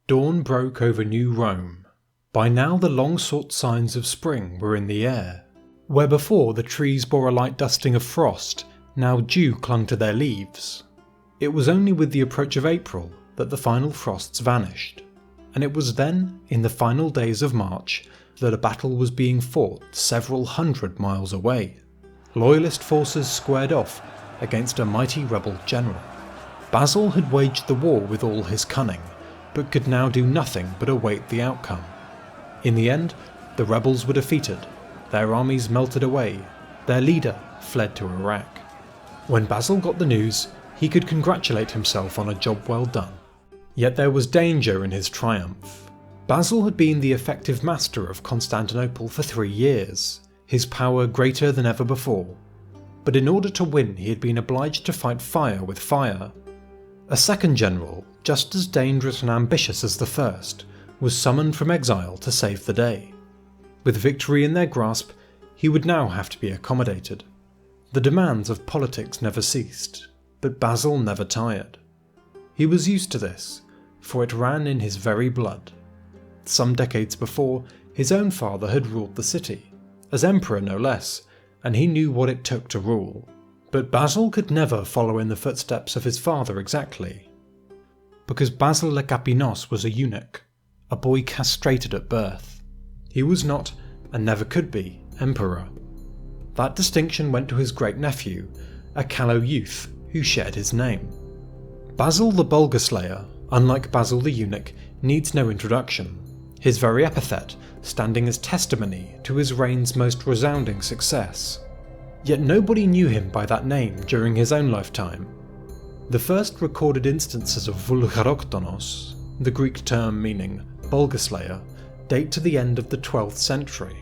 Dawn broke over New Rome. By now the long-sought signs of spring were in the air. Where before the trees bore a light dusting of frost, now dew clung to their leaves. It was only with the approach of April that the final frosts vanished, and it was then, in the final days of March, that a battle was being fought several hundred miles away. Loyalist forces squared off against a mighty rebel general. Basil had waged the war with all his cunning, but could now do nothing but await the outcome. In the end, the rebels were defeated, their armies melted away, their leader fled to Iraq. When Basil got the news, he could congratulate himself on a job well done. Yet there was danger in his triumph. Basil had been the effective master of Constantinople for 3 years, his power greater than ever before. But in order to win, he had been obliged to fight fire with fire. A second general, just as dangerous and ambitious as the first, was summoned from exile to save the day. With victory in their grasp, he would now have to be accommodated. The demands of politics never ceased, but Basil never tired. He was used to this, for it ran in his very blood. Some decades before, his own father had ruled the city, as emperor no less, and he knew what it took to rule. But Basil could never follow in the footsteps of his father exactly. Because Basil le Capinos was a eunuch, a boy castrated at birth. He was not, and never could be, emperor. That distinction went to his great-nephew, a callow youth who shared his name. Basil the Bulgar Slayer, unlike Basil the eunuch, needs no introduction, his very epithet standing as testimony to his reign's most resounding success. Yet nobody knew him by that name during his own lifetime. The first recorded instances of Vulgaroktonos, the Greek term meaning Bulgarslayer, date to the end of the 12th century.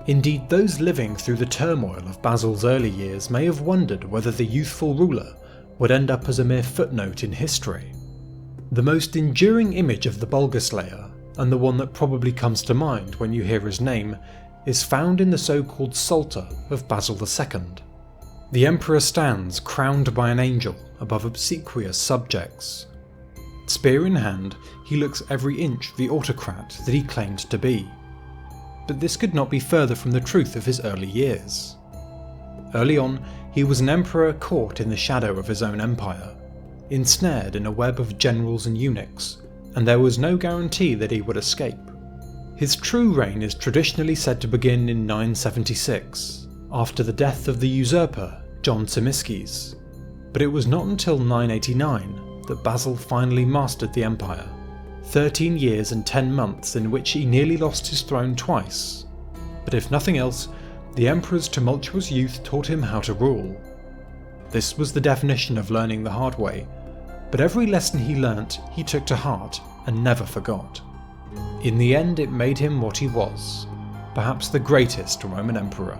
Indeed, those living through the turmoil of Basil's early years may have wondered whether the youthful ruler would end up as a mere footnote in history. The most enduring image of the Bulgarslayer, and the one that probably comes to mind when you hear his name, is found in the so-called Psalter of Basil II. The emperor stands crowned by an angel above obsequious subjects. Spear in hand, he looks every inch the autocrat that he claimed to be. But this could not be further from the truth of his early years. Early on, he was an emperor caught in the shadow of his own empire, ensnared in a web of generals and eunuchs, and there was no guarantee that he would escape. His true reign is traditionally said to begin in 976, after the death of the usurper John Tzimiskes, but it was not until 989 that Basil finally mastered the empire, 13 years and 10 months in which he nearly lost his throne twice. But if nothing else, the emperor's tumultuous youth taught him how to rule. This was the definition of learning the hard way, but every lesson he learnt he took to heart and never forgot. In the end it made him what he was, perhaps the greatest Roman emperor.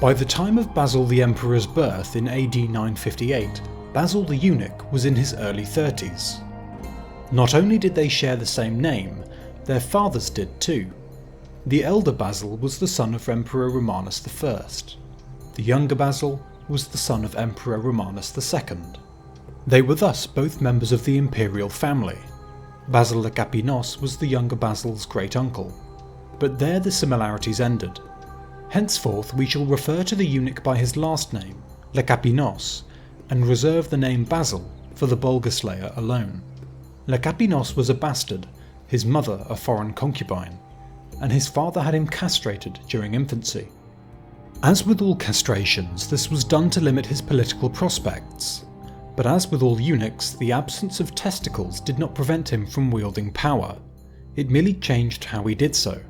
By the time of Basil the Emperor's birth in AD 958, Basil the Eunuch was in his early 30s. Not only did they share the same name, their fathers did too. The elder Basil was the son of Emperor Romanus I. The younger Basil was the son of Emperor Romanus II. They were thus both members of the imperial family. Basil le Capinos was the younger Basil's great-uncle. But there the similarities ended. Henceforth we shall refer to the eunuch by his last name, le Capinos, and reserve the name Basil for the Bulgarslayer alone. Le Capinos was a bastard, his mother a foreign concubine, and his father had him castrated during infancy. As with all castrations, this was done to limit his political prospects, but as with all eunuchs, the absence of testicles did not prevent him from wielding power. It merely changed how he did so.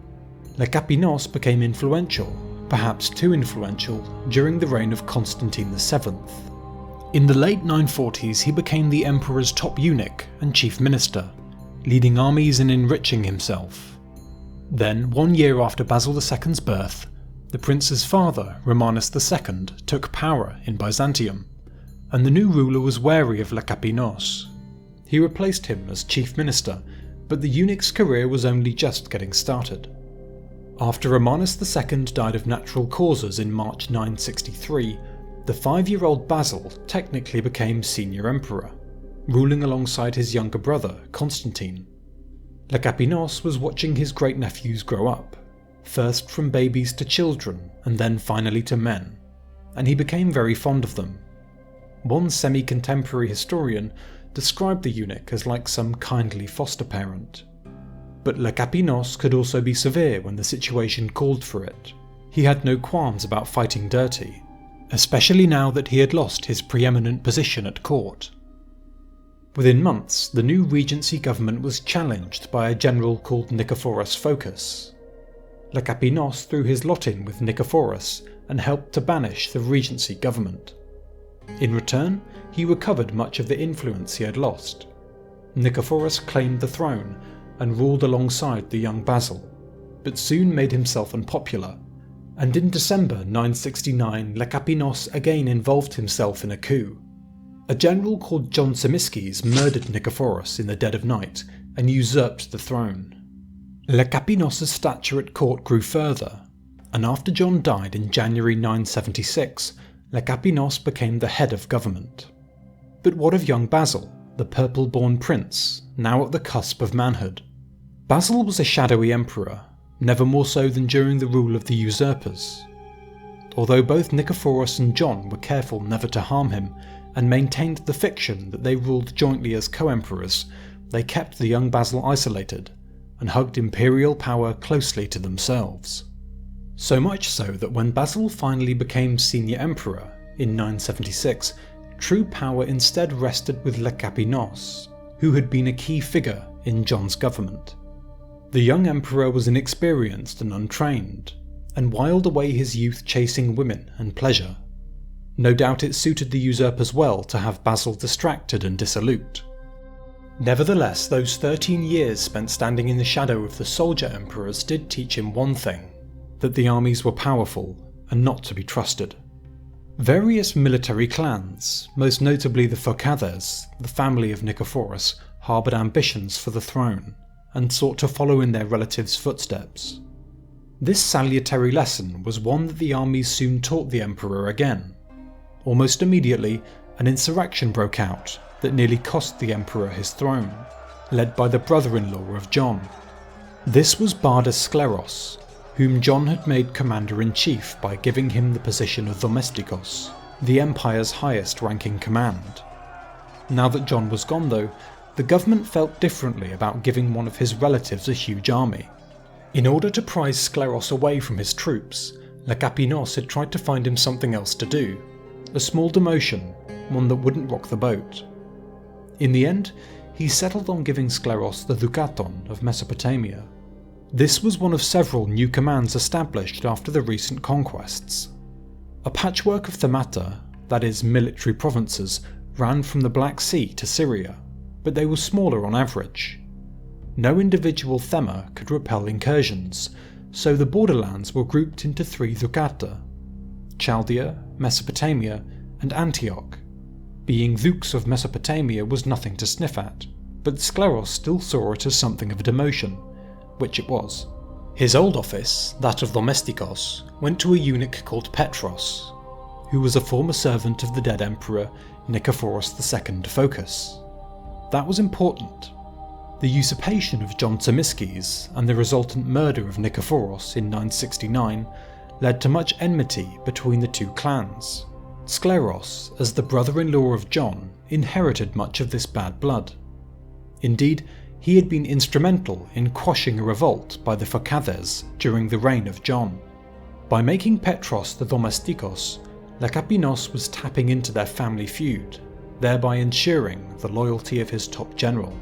Le Capinos became influential, perhaps too influential, during the reign of Constantine VII. In the late 940s he became the emperor's top eunuch and chief minister, leading armies and enriching himself. Then, 1 year after Basil II's birth, the prince's father, Romanus II, took power in Byzantium, and the new ruler was wary of Le Capinos. He replaced him as chief minister, but the eunuch's career was only just getting started. After Romanus II died of natural causes in March 963, The 5-year-old Basil technically became senior emperor, ruling alongside his younger brother, Constantine. Lecapinos was watching his great-nephews grow up, first from babies to children and then finally to men, and he became very fond of them. One semi-contemporary historian described the eunuch as like some kindly foster parent. But Lecapinos could also be severe when the situation called for it. He had no qualms about fighting dirty, especially now that he had lost his preeminent position at court. Within months, the new regency government was challenged by a general called Nikephoros Phocas. Lecapinos threw his lot in with Nikephoros and helped to banish the regency government. In return, he recovered much of the influence he had lost. Nikephoros claimed the throne and ruled alongside the young Basil, but soon made himself unpopular, and in December 969 Lecapinos again involved himself in a coup. A general called John Tzimiskes murdered Nikephoros in the dead of night and usurped the throne. Lecapinos' stature at court grew further, and after John died in January 976, Lecapinos became the head of government. But what of young Basil, the purple-born prince, now at the cusp of manhood? Basil was a shadowy emperor, never more so than during the rule of the usurpers. Although both Nikephoros and John were careful never to harm him, and maintained the fiction that they ruled jointly as co-emperors, they kept the young Basil isolated, and hugged imperial power closely to themselves. So much so that when Basil finally became senior emperor in 976, true power instead rested with Lecapinos, who had been a key figure in John's government. The young emperor was inexperienced and untrained, and whiled away his youth chasing women and pleasure. No doubt it suited the usurpers well to have Basil distracted and dissolute. Nevertheless, those 13 years spent standing in the shadow of the soldier emperors did teach him one thing: that the armies were powerful and not to be trusted. Various military clans, most notably the Philagathos, the family of Nikephoros, harboured ambitions for the throne, and sought to follow in their relatives' footsteps. This salutary lesson was one that the armies soon taught the emperor again. Almost immediately, an insurrection broke out that nearly cost the emperor his throne, led by the brother-in-law of John. This was Skleros, whom John had made commander-in-chief by giving him the position of Domestikos, the empire's highest-ranking command. Now that John was gone though, the government felt differently about giving one of his relatives a huge army. In order to prize Skleros away from his troops, Lecapinos had tried to find him something else to do. A small demotion, one that wouldn't rock the boat. In the end, he settled on giving Skleros the Dukaton of Mesopotamia. This was one of several new commands established after the recent conquests. A patchwork of themata, that is military provinces, ran from the Black Sea to Syria, but they were smaller on average. No individual thema could repel incursions, so the borderlands were grouped into 3 Dukata: Chaldea, Mesopotamia, and Antioch. Being Dukes of Mesopotamia was nothing to sniff at, but Skleros still saw it as something of a demotion, which it was. His old office, that of Domestikos, went to a eunuch called Petros, who was a former servant of the dead emperor Nikephoros II Phocas. That was important. The usurpation of John Tzimiskes and the resultant murder of Nikephoros in 969 led to much enmity between the two clans. Skleros, as the brother-in-law of John, inherited much of this bad blood. Indeed, he had been instrumental in quashing a revolt by the Philagathos during the reign of John. By making Petros the Domestikos, Lecapinos was tapping into their family feud, thereby ensuring the loyalty of his top general.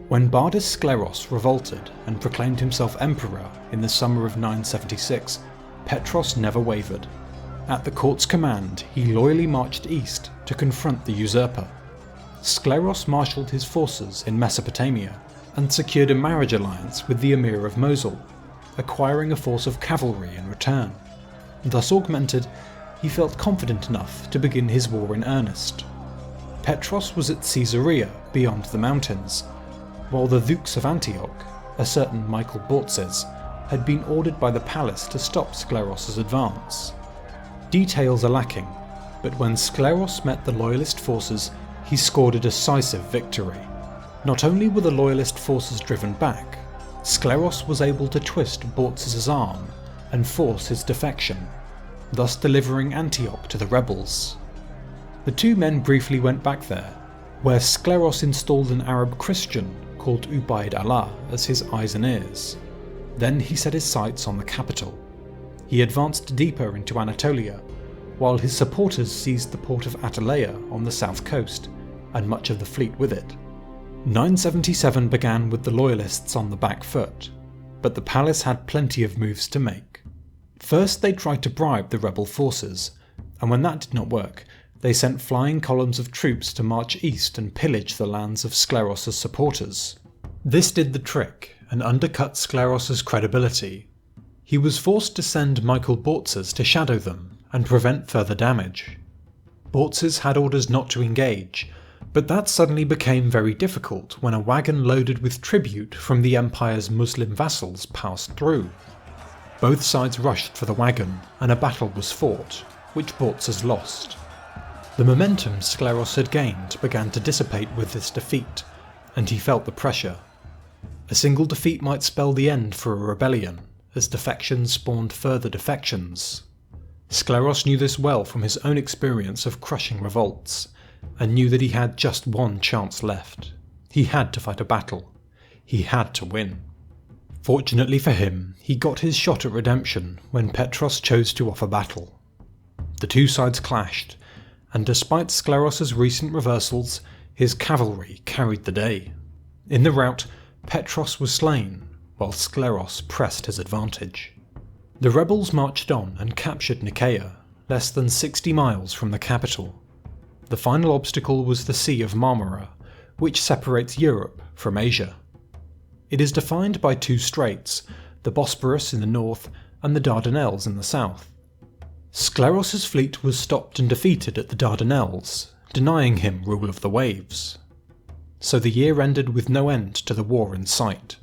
When Skleros revolted and proclaimed himself emperor in the summer of 976, Petros never wavered. At the court's command, he loyally marched east to confront the usurper. Skleros marshalled his forces in Mesopotamia and secured a marriage alliance with the Emir of Mosul, acquiring a force of cavalry in return. Thus augmented, he felt confident enough to begin his war in earnest. Petros was at Caesarea beyond the mountains, while the Dukes of Antioch, a certain Michael Bortzes, had been ordered by the palace to stop Skleros' advance. Details are lacking, but when Scleros met the Loyalist forces, he scored a decisive victory. Not only were the Loyalist forces driven back, Scleros was able to twist Baucis' arm and force his defection, thus delivering Antioch to the rebels. The two men briefly went back there, where Scleros installed an Arab Christian called Ubayd Allah as his eyes and ears. Then he set his sights on the capital. He advanced deeper into Anatolia, while his supporters seized the port of Attaleia on the south coast, and much of the fleet with it. 977 began with the Loyalists on the back foot, but the palace had plenty of moves to make. First they tried to bribe the rebel forces, and when that did not work, they sent flying columns of troops to march east and pillage the lands of Scleros' supporters. This did the trick and undercut Scleros' credibility. He was forced to send Michael Baucis to shadow them and prevent further damage. Baucis had orders not to engage, but that suddenly became very difficult when a wagon loaded with tribute from the Empire's Muslim vassals passed through. Both sides rushed for the wagon, and a battle was fought, which Baucis lost. The momentum Scleros had gained began to dissipate with this defeat, and he felt the pressure. A single defeat might spell the end for a rebellion, as defections spawned further defections. Scleros knew this well from his own experience of crushing revolts, and knew that he had just one chance left. He had to fight a battle. He had to win. Fortunately for him, he got his shot at redemption when Petros chose to offer battle. The two sides clashed, and despite Scleros' recent reversals, his cavalry carried the day. In the rout, Petros was slain, while Scleros pressed his advantage. The rebels marched on and captured Nicaea, less than 60 miles from the capital. The final obstacle was the Sea of Marmara, which separates Europe from Asia. It is defined by two straits, the Bosporus in the north and the Dardanelles in the south. Scleros' fleet was stopped and defeated at the Dardanelles, denying him rule of the waves. So the year ended with no end to the war in sight.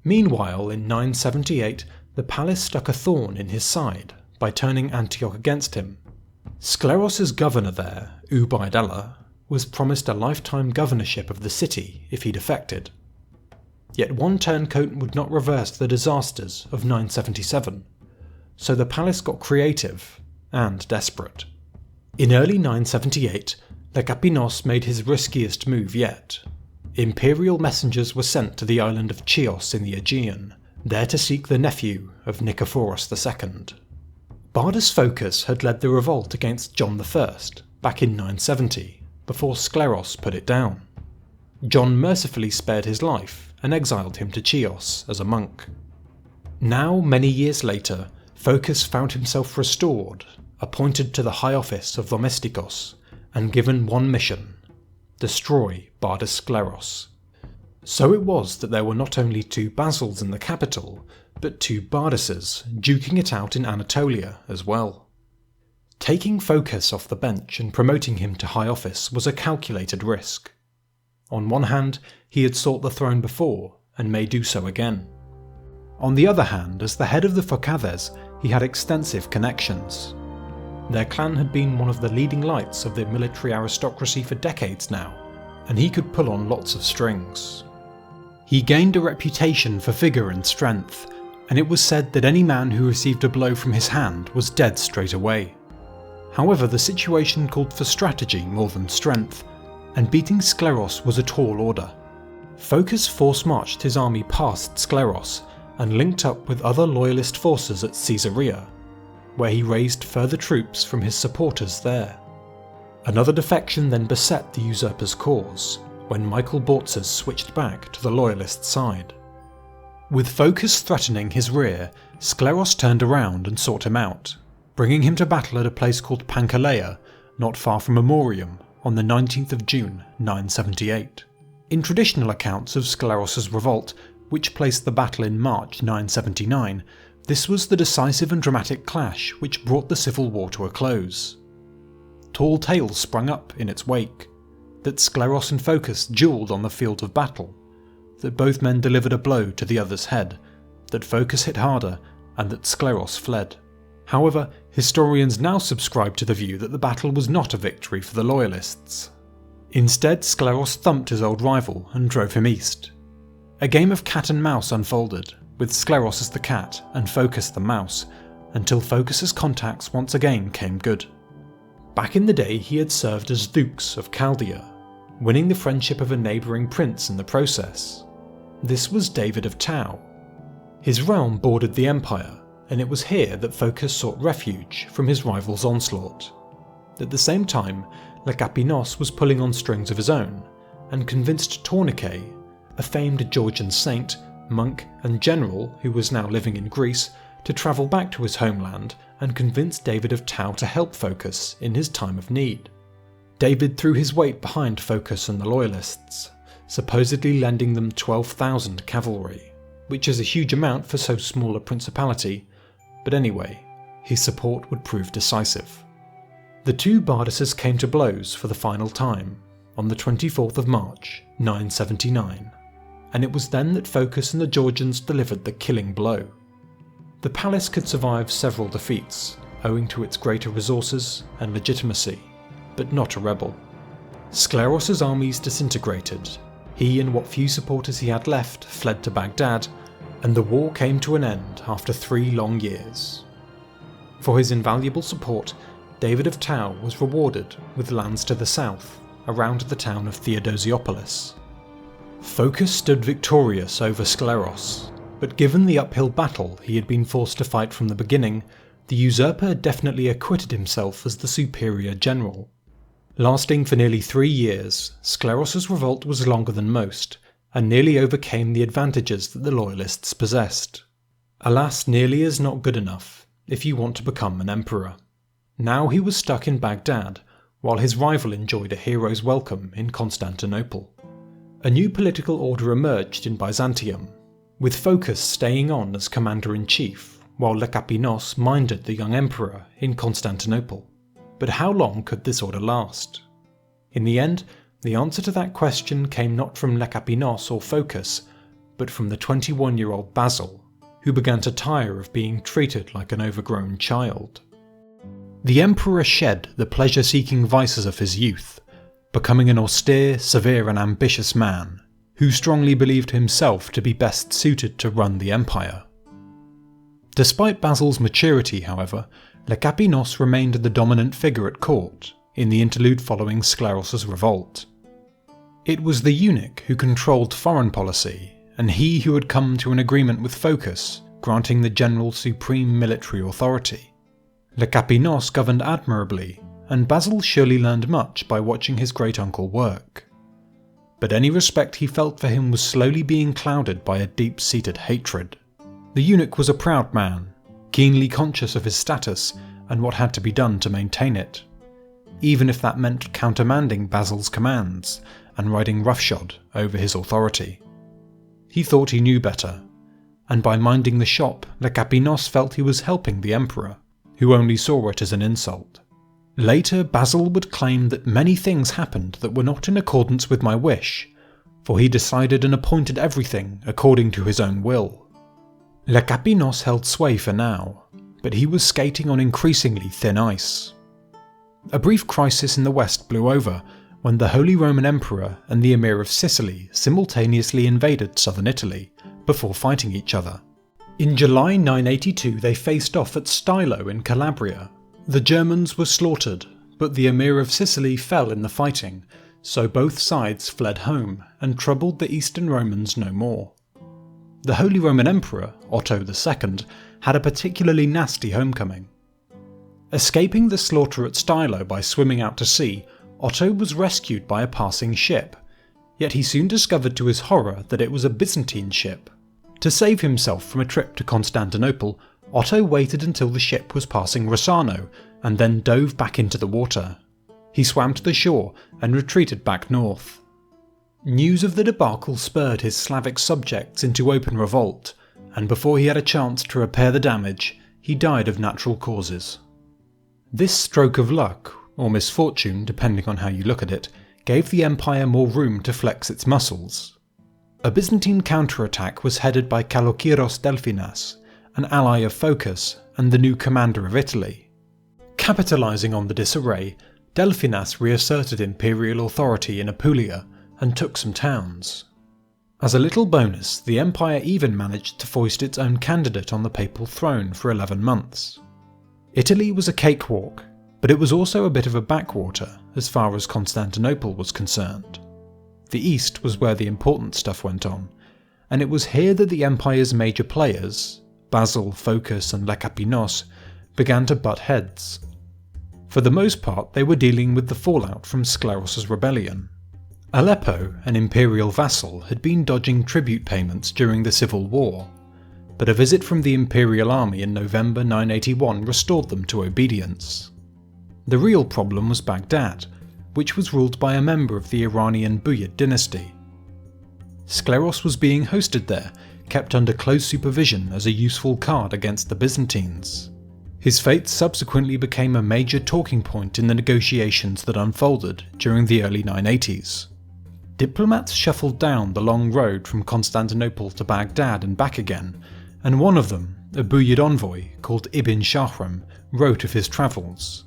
Meanwhile, in 978, the palace stuck a thorn in his side by turning Antioch against him. Scleros' governor there, Ubayd Allah, was promised a lifetime governorship of the city if he defected. Yet one turncoat would not reverse the disasters of 977, so the palace got creative and desperate. In early 978, Lecapinos made his riskiest move yet. Imperial messengers were sent to the island of Chios in the Aegean, there to seek the nephew of Nikephoros II. Bardas Phocas had led the revolt against John I back in 970, before Scleros put it down. John mercifully spared his life and exiled him to Chios as a monk. Now, many years later, Phocas found himself restored, appointed to the high office of Domestikos, and given one mission: destroy Bardas Scleros. So it was that there were not only two Basils in the capital, but two Bardases duking it out in Anatolia as well. Taking Phocas off the bench and promoting him to high office was a calculated risk. On one hand, he had sought the throne before, and may do so again. On the other hand, as the head of the Phocathes, he had extensive connections. Their clan had been one of the leading lights of the military aristocracy for decades now, and he could pull on lots of strings. He gained a reputation for vigour and strength, and it was said that any man who received a blow from his hand was dead straight away. However, the situation called for strategy more than strength, and beating Scleros was a tall order. Phocas force-marched his army past Scleros and linked up with other loyalist forces at Caesarea, where he raised further troops from his supporters there. Another defection then beset the usurper's cause, when Michael Baucis switched back to the loyalist side. With Phocas threatening his rear, Scleros turned around and sought him out, bringing him to battle at a place called Pankaleia, not far from Amorium, on the 19th of June 978. In traditional accounts of Scleros' revolt, which placed the battle in March 979, this was the decisive and dramatic clash which brought the civil war to a close. Tall tales sprung up in its wake, that Scleros and Phocas duelled on the field of battle, that both men delivered a blow to the other's head, that Phocas hit harder, and that Scleros fled. However, historians now subscribe to the view that the battle was not a victory for the loyalists. Instead, Scleros thumped his old rival and drove him east. A game of cat and mouse unfolded, with Scleros as the cat and Phocas the mouse, until Phocas's contacts once again came good. Back in the day, he had served as Dux of Chaldea, winning the friendship of a neighbouring prince in the process. This was David of Tau. His realm bordered the empire, and it was here that Phocas sought refuge from his rival's onslaught. At the same time, Lecapinos was pulling on strings of his own, and convinced Tourniquet, a famed Georgian saint, monk and general who was now living in Greece, to travel back to his homeland and convince David of Tau to help Phocas in his time of need. David threw his weight behind Phocas and the loyalists, supposedly lending them 12,000 cavalry, which is a huge amount for so small a principality, but anyway, his support would prove decisive. The two Bardases came to blows for the final time, on the 24th of March, 979, and it was then that Phocas and the Georgians delivered the killing blow. The palace could survive several defeats, owing to its greater resources and legitimacy, but not a rebel. Scleros's armies disintegrated, he and what few supporters he had left fled to Baghdad, and the war came to an end after 3 long years. For his invaluable support, David of Tau was rewarded with lands to the south, around the town of Theodosiopolis. Phocas stood victorious over Scleros, but given the uphill battle he had been forced to fight from the beginning, the usurper definitely acquitted himself as the superior general. Lasting for nearly 3 years, Scleros's revolt was longer than most, and nearly overcame the advantages that the loyalists possessed. Alas, nearly is not good enough if you want to become an emperor. Now he was stuck in Baghdad, while his rival enjoyed a hero's welcome in Constantinople. A new political order emerged in Byzantium, with Phocas staying on as commander-in-chief, while Lecapinos minded the young emperor in Constantinople. But how long could this order last? In the end, the answer to that question came not from Lecapinos or Phocas, but from the 21-year-old Basil, who began to tire of being treated like an overgrown child. The emperor shed the pleasure-seeking vices of his youth, becoming an austere, severe and ambitious man, who strongly believed himself to be best suited to run the empire. Despite Basil's maturity, however, Lecapinos remained the dominant figure at court in the interlude following Scleros's revolt. It was the eunuch who controlled foreign policy, and he who had come to an agreement with Phocas, granting the general supreme military authority. Lecapinos governed admirably, and Basil surely learned much by watching his great-uncle work. But any respect he felt for him was slowly being clouded by a deep-seated hatred. The eunuch was a proud man, keenly conscious of his status and what had to be done to maintain it, even if that meant countermanding Basil's commands and riding roughshod over his authority. He thought he knew better, and by minding the shop, Lecapinos felt he was helping the emperor, who only saw it as an insult. Later, Basil would claim that many things happened that were not in accordance with my wish, for he decided and appointed everything according to his own will. Lecapinos held sway for now, but he was skating on increasingly thin ice. A brief crisis in the west blew over when the Holy Roman Emperor and the Emir of Sicily simultaneously invaded southern Italy before fighting each other. In July 982 they faced off at Stylo in Calabria. The Germans were slaughtered, but the Emir of Sicily fell in the fighting, so both sides fled home and troubled the Eastern Romans no more. The Holy Roman Emperor, Otto II, had a particularly nasty homecoming. Escaping the slaughter at Stylo by swimming out to sea, Otto was rescued by a passing ship, yet he soon discovered to his horror that it was a Byzantine ship. To save himself from a trip to Constantinople, Otto waited until the ship was passing Rossano and then dove back into the water. He swam to the shore and retreated back north. News of the debacle spurred his Slavic subjects into open revolt, and before he had a chance to repair the damage, he died of natural causes. This stroke of luck, or misfortune depending on how you look at it, gave the empire more room to flex its muscles. A Byzantine counterattack was headed by Kalokiros Delphinas, an ally of Phocas and the new commander of Italy. Capitalising on the disarray, Delphinas reasserted imperial authority in Apulia and took some towns. As a little bonus, the empire even managed to foist its own candidate on the papal throne for 11 months. Italy was a cakewalk, but it was also a bit of a backwater as far as Constantinople was concerned. The east was where the important stuff went on, and it was here that the empire's major players, Basil, Phocas and Lekapinos, began to butt heads. For the most part, they were dealing with the fallout from Skleros's rebellion. Aleppo, an imperial vassal, had been dodging tribute payments during the civil war, but a visit from the imperial army in November 981 restored them to obedience. The real problem was Baghdad, which was ruled by a member of the Iranian Buyid dynasty. Skleros was being hosted there, kept under close supervision as a useful card against the Byzantines. His fate subsequently became a major talking point in the negotiations that unfolded during the early 980s. Diplomats shuffled down the long road from Constantinople to Baghdad and back again, and one of them, a Buyid envoy called Ibn Shahram, wrote of his travels.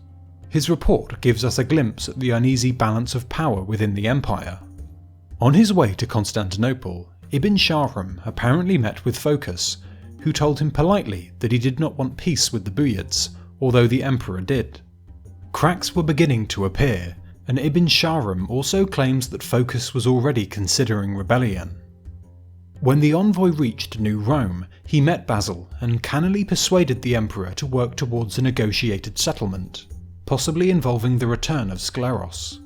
His report gives us a glimpse at the uneasy balance of power within the empire. On his way to Constantinople, Ibn Shahram apparently met with Phocas, who told him politely that he did not want peace with the Buyids, although the emperor did. Cracks were beginning to appear, and Ibn Shahram also claims that Phocas was already considering rebellion. When the envoy reached New Rome, he met Basil and cannily persuaded the emperor to work towards a negotiated settlement, possibly involving the return of Skleros.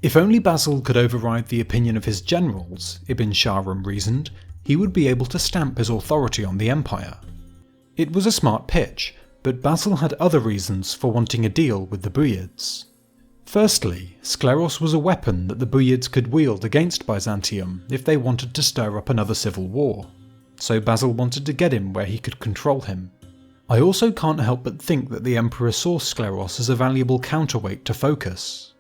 If only Basil could override the opinion of his generals, Ibn Shahram reasoned, he would be able to stamp his authority on the empire. It was a smart pitch, but Basil had other reasons for wanting a deal with the Buyids. Firstly, Skleros was a weapon that the Buyids could wield against Byzantium if they wanted to stir up another civil war, so Basil wanted to get him where he could control him. I also can't help but think that the emperor saw Skleros as a valuable counterweight to Phocas.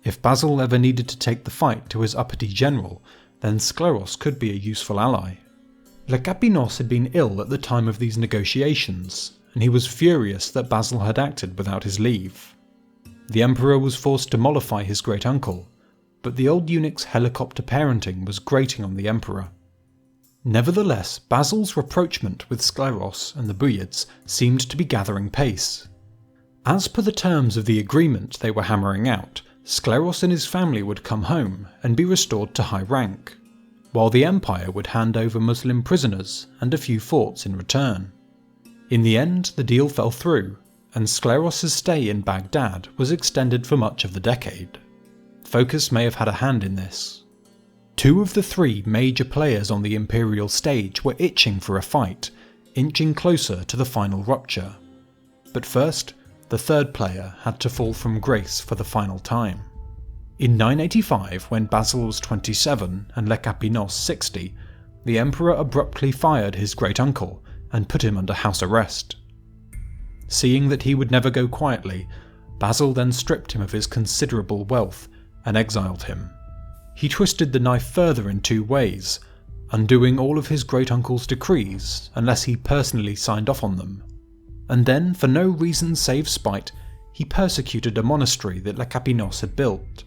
If Basil ever needed to take the fight to his uppity general, then Skleros could be a useful ally. Lekapinos had been ill at the time of these negotiations, and he was furious that Basil had acted without his leave. The emperor was forced to mollify his great-uncle, but the old eunuch's helicopter parenting was grating on the emperor. Nevertheless, Basil's rapprochement with Skleros and the Buyids seemed to be gathering pace. As per the terms of the agreement they were hammering out, Skleros and his family would come home and be restored to high rank, while the empire would hand over Muslim prisoners and a few forts in return. In the end, the deal fell through, and Skleros' stay in Baghdad was extended for much of the decade. Phocas may have had a hand in this. Two of the three major players on the imperial stage were itching for a fight, inching closer to the final rupture. But first, the third player had to fall from grace for the final time. In 985, when Basil was 27 and Lekapinos 60, the emperor abruptly fired his great-uncle and put him under house arrest. Seeing that he would never go quietly, Basil then stripped him of his considerable wealth and exiled him. He twisted the knife further in two ways, undoing all of his great-uncle's decrees unless he personally signed off on them. And then, for no reason save spite, he persecuted a monastery that Lekapinos had built.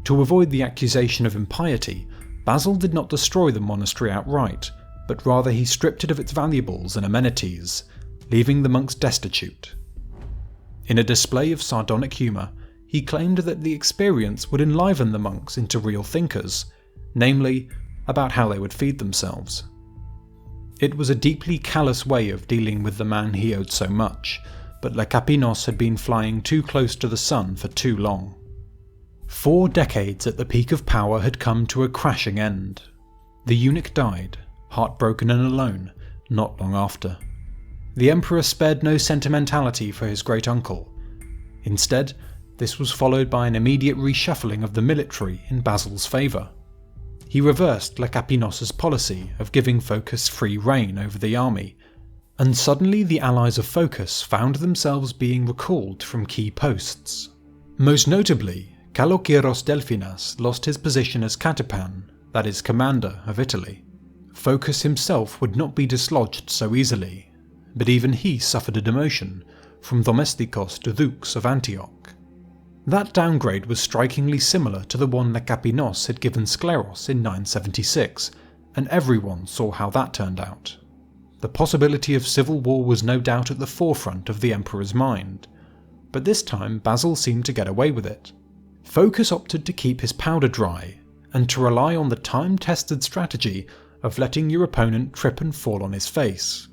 To avoid the accusation of impiety, Basil did not destroy the monastery outright, but rather he stripped it of its valuables and amenities, leaving the monks destitute. In a display of sardonic humour, he claimed that the experience would enliven the monks into real thinkers, namely, about how they would feed themselves. It was a deeply callous way of dealing with the man he owed so much, but Lekapinos had been flying too close to the sun for too long. 4 decades at the peak of power had come to a crashing end. The eunuch died, heartbroken and alone, not long after. The emperor spared no sentimentality for his great-uncle. Instead, this was followed by an immediate reshuffling of the military in Basil's favour. He reversed Lekapinos' policy of giving Phocas free rein over the army, and suddenly the allies of Phocas found themselves being recalled from key posts. Most notably, Kalokiros Delphinas lost his position as Katipan, that is, commander of Italy. Phocas himself would not be dislodged so easily, but even he suffered a demotion from Domestikos to Dux of Antioch. That downgrade was strikingly similar to the one Lekapinos had given Skleros in 976, and everyone saw how that turned out. The possibility of civil war was no doubt at the forefront of the Emperor's mind, but this time Basil seemed to get away with it. Phocas opted to keep his powder dry, and to rely on the time-tested strategy of letting your opponent trip and fall on his face.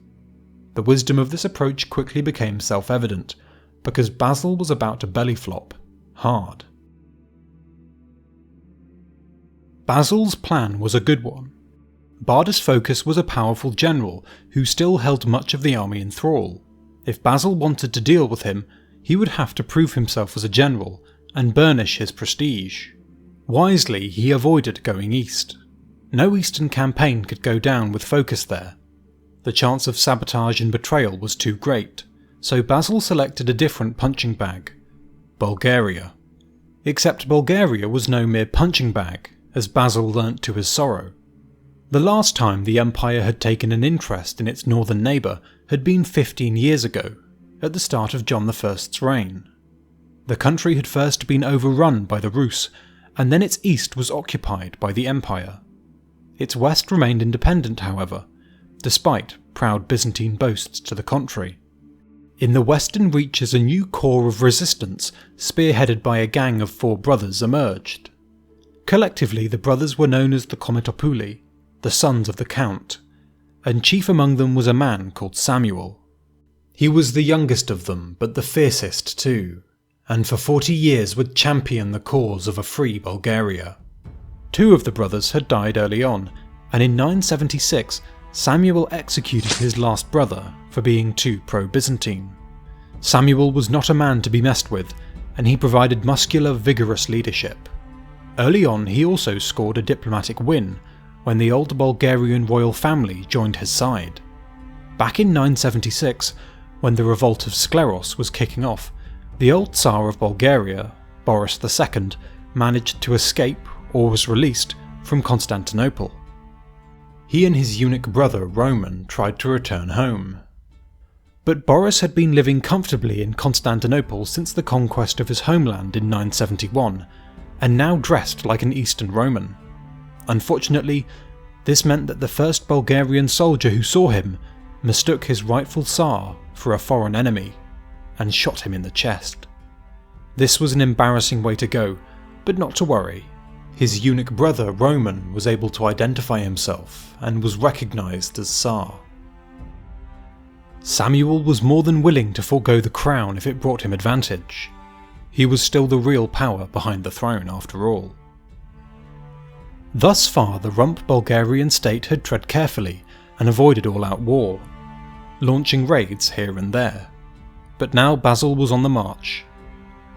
The wisdom of this approach quickly became self-evident, because Basil was about to belly flop hard. Basil's plan was a good one. Bardas Phocas was a powerful general who still held much of the army in thrall. If Basil wanted to deal with him, he would have to prove himself as a general and burnish his prestige. Wisely, he avoided going east. No eastern campaign could go down with Phocas there. The chance of sabotage and betrayal was too great, so Basil selected a different punching bag: Bulgaria. Except Bulgaria was no mere punching bag, as Basil learnt to his sorrow. The last time the Empire had taken an interest in its northern neighbour had been 15 years ago, at the start of John I's reign. The country had first been overrun by the Rus, and then its east was occupied by the Empire. Its west remained independent, however, despite proud Byzantine boasts to the contrary. In the western reaches a new corps of resistance, spearheaded by a gang of 4 brothers, emerged. Collectively, the brothers were known as the Kometopouli, the sons of the Count, and chief among them was a man called Samuel. He was the youngest of them, but the fiercest too, and for 40 years would champion the cause of a free Bulgaria. 2 of the brothers had died early on, and in 976 Samuel executed his last brother for being too pro-Byzantine. Samuel was not a man to be messed with, and he provided muscular, vigorous leadership. Early on he also scored a diplomatic win when the old Bulgarian royal family joined his side. Back in 976, when the revolt of Skleros was kicking off, the old Tsar of Bulgaria, Boris II, managed to escape, or was released, from Constantinople. He and his eunuch brother Roman tried to return home. But Boris had been living comfortably in Constantinople since the conquest of his homeland in 971, and now dressed like an Eastern Roman. Unfortunately, this meant that the first Bulgarian soldier who saw him mistook his rightful Tsar for a foreign enemy, and shot him in the chest. This was an embarrassing way to go, but not to worry. His eunuch brother Roman was able to identify himself and was recognised as Tsar. Samuel was more than willing to forego the crown if it brought him advantage. He was still the real power behind the throne after all. Thus far the rump Bulgarian state had tread carefully and avoided all-out war, launching raids here and there. But now Basil was on the march.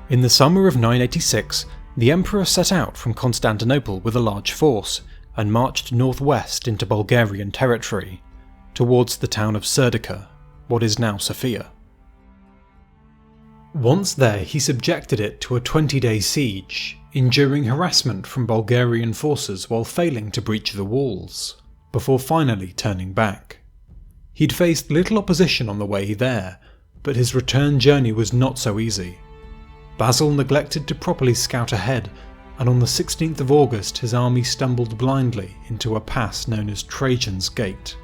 In the summer of 986, the Emperor set out from Constantinople with a large force and marched northwest into Bulgarian territory, towards the town of Serdica, what is now Sofia. Once there, he subjected it to a 20-day siege, enduring harassment from Bulgarian forces while failing to breach the walls, before finally turning back. He'd faced little opposition on the way there, but his return journey was not so easy. Basil neglected to properly scout ahead, and on the 16th of August his army stumbled blindly into a pass known as Trajan's Gate.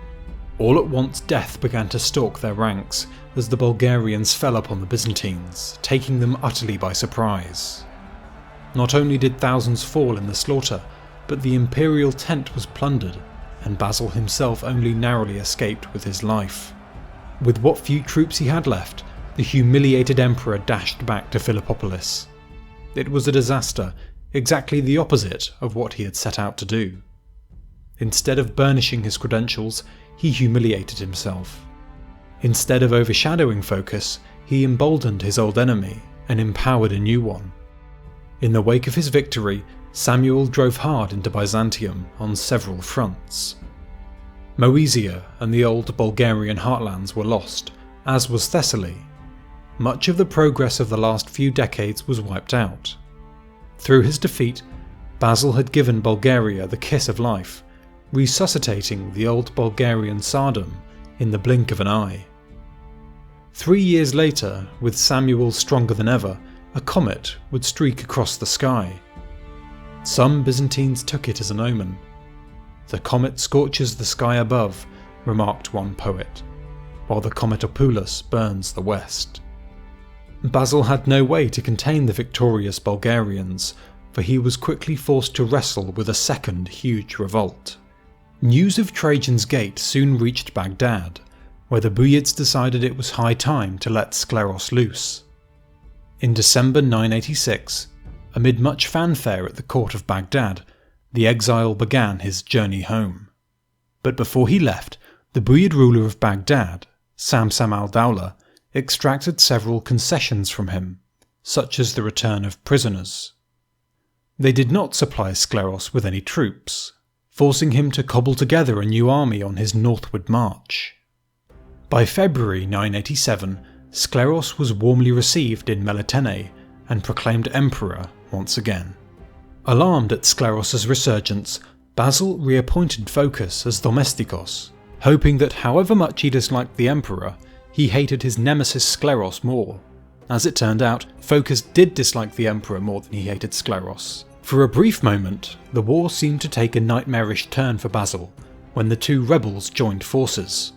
All at once death began to stalk their ranks as the Bulgarians fell upon the Byzantines, taking them utterly by surprise. Not only did thousands fall in the slaughter, but the imperial tent was plundered, and Basil himself only narrowly escaped with his life. With what few troops he had left, the humiliated emperor dashed back to Philippopolis. It was a disaster, exactly the opposite of what he had set out to do. Instead of burnishing his credentials, he humiliated himself. Instead of overshadowing Phocas, he emboldened his old enemy and empowered a new one. In the wake of his victory, Samuel drove hard into Byzantium on several fronts. Moesia and the old Bulgarian heartlands were lost, as was Thessaly. Much of the progress of the last few decades was wiped out. Through his defeat, Basil had given Bulgaria the kiss of life, resuscitating the old Bulgarian Tsardom in the blink of an eye. 3 years later, with Samuel stronger than ever, a comet would streak across the sky. Some Byzantines took it as an omen. "The comet scorches the sky above," remarked one poet, "while the comet Opulus burns the west." Basil had no way to contain the victorious Bulgarians, for he was quickly forced to wrestle with a second huge revolt. News of Trajan's Gate soon reached Baghdad, where the Buyids decided it was high time to let Skleros loose. In December 986, amid much fanfare at the court of Baghdad, the exile began his journey home. But before he left, the Buyid ruler of Baghdad, Samsam al-Dawla, extracted several concessions from him, such as the return of prisoners. They did not supply Skleros with any troops, forcing him to cobble together a new army on his northward march. By February 987, Skleros was warmly received in Melitene and proclaimed emperor once again. Alarmed at Skleros's resurgence, Basil reappointed Phocas as Domestikos, hoping that however much he disliked the emperor, he hated his nemesis Skleros more. As it turned out, Phocas did dislike the emperor more than he hated Skleros. For a brief moment, the war seemed to take a nightmarish turn for Basil, when the two rebels joined forces.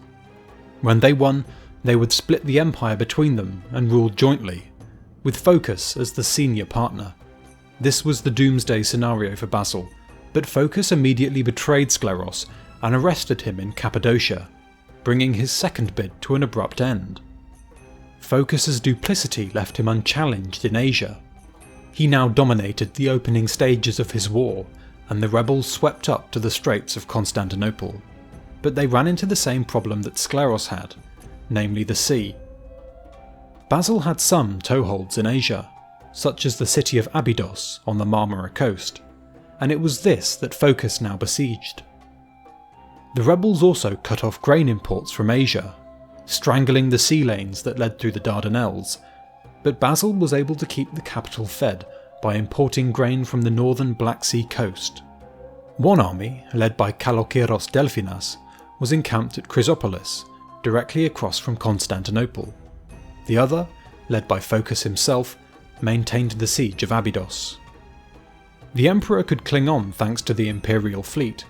When they won, they would split the empire between them and rule jointly, with Phocas as the senior partner. This was the doomsday scenario for Basil, but Phocas immediately betrayed Skleros and arrested him in Cappadocia, bringing his second bid to an abrupt end. Phocas's duplicity left him unchallenged in Asia. He now dominated the opening stages of his war, and the rebels swept up to the Straits of Constantinople. But they ran into the same problem that Skleros had, namely the sea. Basil had some toeholds in Asia, such as the city of Abydos on the Marmara coast, and it was this that Phocas now besieged. The rebels also cut off grain imports from Asia, strangling the sea lanes that led through the Dardanelles, but Basil was able to keep the capital fed by importing grain from the northern Black Sea coast. One army, led by Kalokeiros Delphinas, was encamped at Chrysopolis, directly across from Constantinople. The other, led by Phocas himself, maintained the siege of Abydos. The emperor could cling on thanks to the imperial fleet,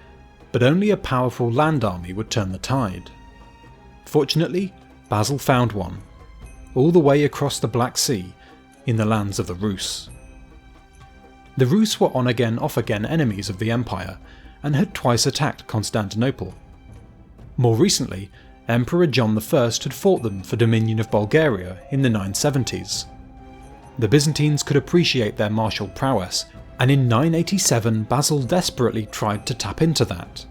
but only a powerful land army would turn the tide. Fortunately, Basil found one, all the way across the Black Sea, in the lands of the Rus. The Rus were on-again, off-again enemies of the empire, and had twice attacked Constantinople. More recently, Emperor John I had fought them for dominion of Bulgaria in the 970s. The Byzantines could appreciate their martial prowess, and in 987 Basil desperately tried to tap into that.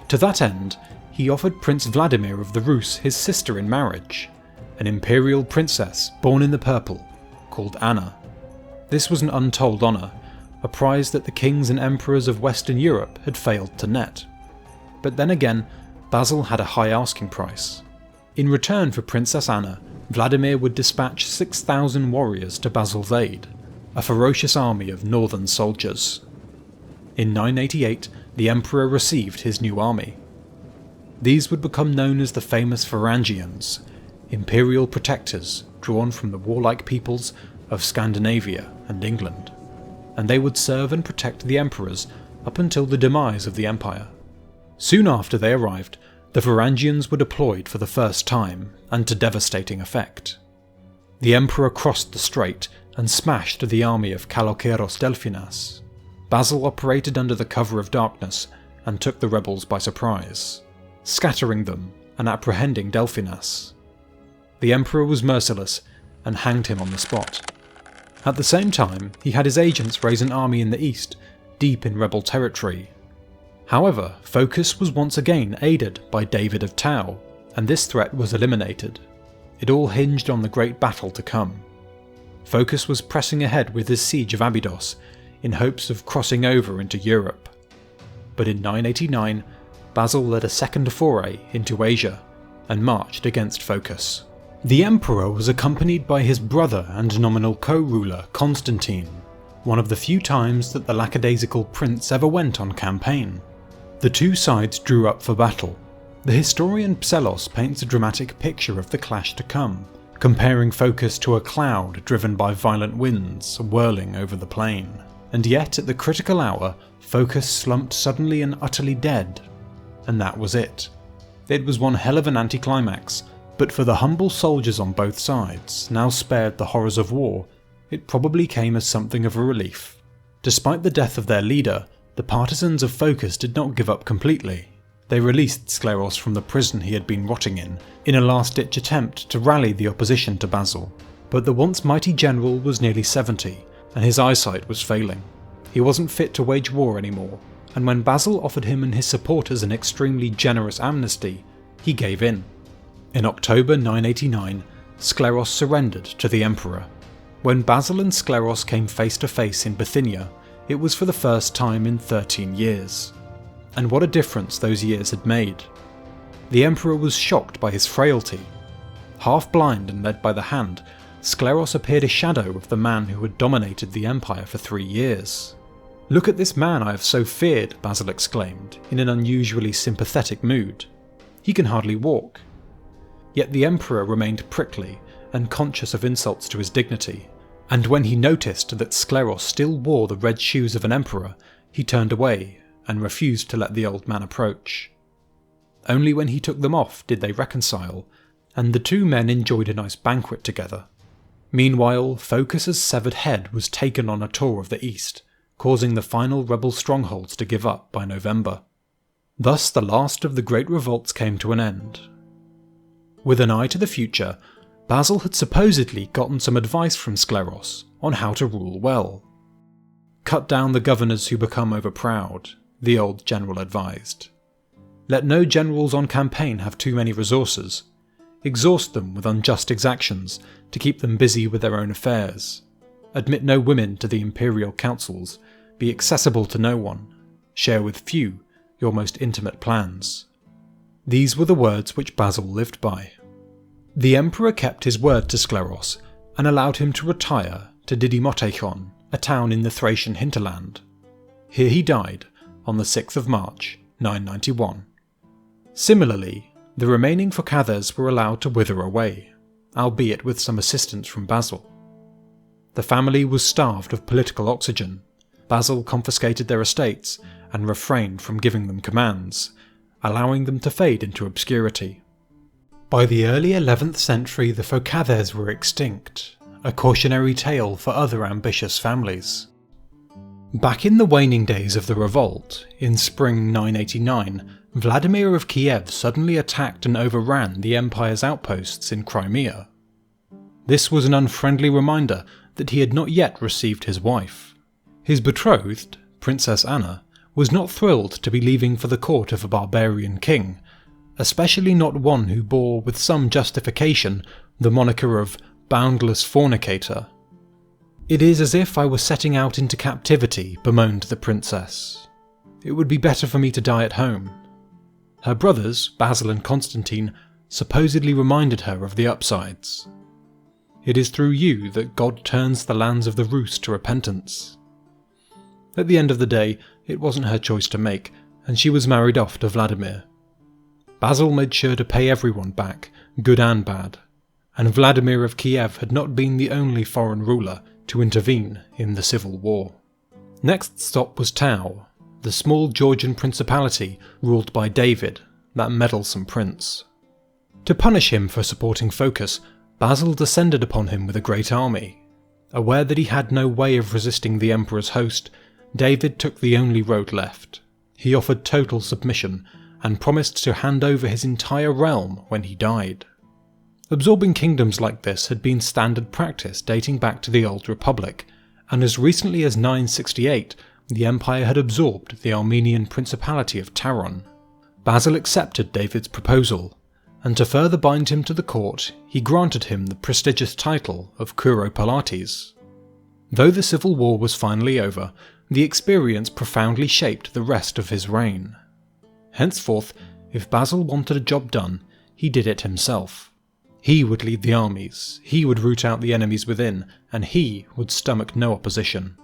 To that end, he offered Prince Vladimir of the Rus his sister in marriage, an imperial princess born in the purple, called Anna. This was an untold honour, a prize that the kings and emperors of Western Europe had failed to net. But then again, Basil had a high asking price. In return for Princess Anna, Vladimir would dispatch 6,000 warriors to Basil's aid, a ferocious army of northern soldiers. In 988, the emperor received his new army. These would become known as the famous Varangians, imperial protectors drawn from the warlike peoples of Scandinavia and England, and they would serve and protect the emperors up until the demise of the empire. Soon after they arrived, the Varangians were deployed for the first time, and to devastating effect. The emperor crossed the strait and smashed the army of Kalokeiros Delphinas. Basil operated under the cover of darkness and took the rebels by surprise, scattering them and apprehending Delphinas. The emperor was merciless and hanged him on the spot. At the same time, he had his agents raise an army in the east, deep in rebel territory. However, Phocas was once again aided by David of Tau, and this threat was eliminated. It all hinged on the great battle to come. Phocas was pressing ahead with his siege of Abydos, in hopes of crossing over into Europe. But in 989, Basil led a second foray into Asia, and marched against Phocas. The emperor was accompanied by his brother and nominal co-ruler Constantine, one of the few times that the lackadaisical prince ever went on campaign. The two sides drew up for battle. The historian Psellos paints a dramatic picture of the clash to come, comparing focus to a cloud driven by violent winds whirling over the plain. And yet, at the critical hour, focus slumped suddenly and utterly dead. And that was it. It was one hell of an anticlimax, but for the humble soldiers on both sides, now spared the horrors of war, it probably came as something of a relief. Despite the death of their leader, the partisans of Focus did not give up completely. They released Scleros from the prison he had been rotting in a last-ditch attempt to rally the opposition to Basil. But the once mighty general was nearly 70, and his eyesight was failing. He wasn't fit to wage war anymore, and when Basil offered him and his supporters an extremely generous amnesty, he gave in. In October 989, Scleros surrendered to the Emperor. When Basil and Scleros came face to face in Bithynia, it was for the first time in 13 years. And what a difference those years had made. The Emperor was shocked by his frailty. Half blind and led by the hand, Scleros appeared a shadow of the man who had dominated the Empire for 3 years. "Look at this man I have so feared," Basil exclaimed, in an unusually sympathetic mood. "He can hardly walk." Yet the Emperor remained prickly and conscious of insults to his dignity, and when he noticed that Scleros still wore the red shoes of an emperor, he turned away and refused to let the old man approach. Only when he took them off did they reconcile, and the two men enjoyed a nice banquet together. Meanwhile, Focus's severed head was taken on a tour of the east, causing the final rebel strongholds to give up by November. Thus the last of the great revolts came to an end. With an eye to the future, Basil had supposedly gotten some advice from Scleros on how to rule well. "Cut down the governors who become overproud," the old general advised. "Let no generals on campaign have too many resources. Exhaust them with unjust exactions to keep them busy with their own affairs. Admit no women to the imperial councils. Be accessible to no one. Share with few your most intimate plans." These were the words which Basil lived by. The Emperor kept his word to Scleros and allowed him to retire to Didymoteichon, a town in the Thracian hinterland. Here he died on the 6th of March, 991. Similarly, the remaining Philagathos were allowed to wither away, albeit with some assistance from Basil. The family was starved of political oxygen. Basil confiscated their estates and refrained from giving them commands, allowing them to fade into obscurity. By the early 11th century the Philagathos were extinct, a cautionary tale for other ambitious families. Back in the waning days of the revolt, in spring 989, Vladimir of Kiev suddenly attacked and overran the Empire's outposts in Crimea. This was an unfriendly reminder that he had not yet received his wife. His betrothed, Princess Anna, was not thrilled to be leaving for the court of a barbarian king, especially not one who bore with some justification the moniker of boundless fornicator. "It is as if I were setting out into captivity," bemoaned the princess. "It would be better for me to die at home." Her brothers, Basil and Constantine, supposedly reminded her of the upsides. "It is through you that God turns the lands of the Rus to repentance." At the end of the day, it wasn't her choice to make, and she was married off to Vladimir. Basil made sure to pay everyone back, good and bad, and Vladimir of Kiev had not been the only foreign ruler to intervene in the civil war. Next stop was Tau, the small Georgian principality ruled by David, that meddlesome prince. To punish him for supporting Focus, Basil descended upon him with a great army. Aware that he had no way of resisting the emperor's host, David took the only road left. He offered total submission, and promised to hand over his entire realm when he died. Absorbing kingdoms like this had been standard practice dating back to the Old Republic, and as recently as 968, the Empire had absorbed the Armenian Principality of Taron. Basil accepted David's proposal, and to further bind him to the court, he granted him the prestigious title of Kuropalates. Though the civil war was finally over, the experience profoundly shaped the rest of his reign. Henceforth, if Basil wanted a job done, he did it himself. He would lead the armies, he would root out the enemies within, and he would stomach no opposition.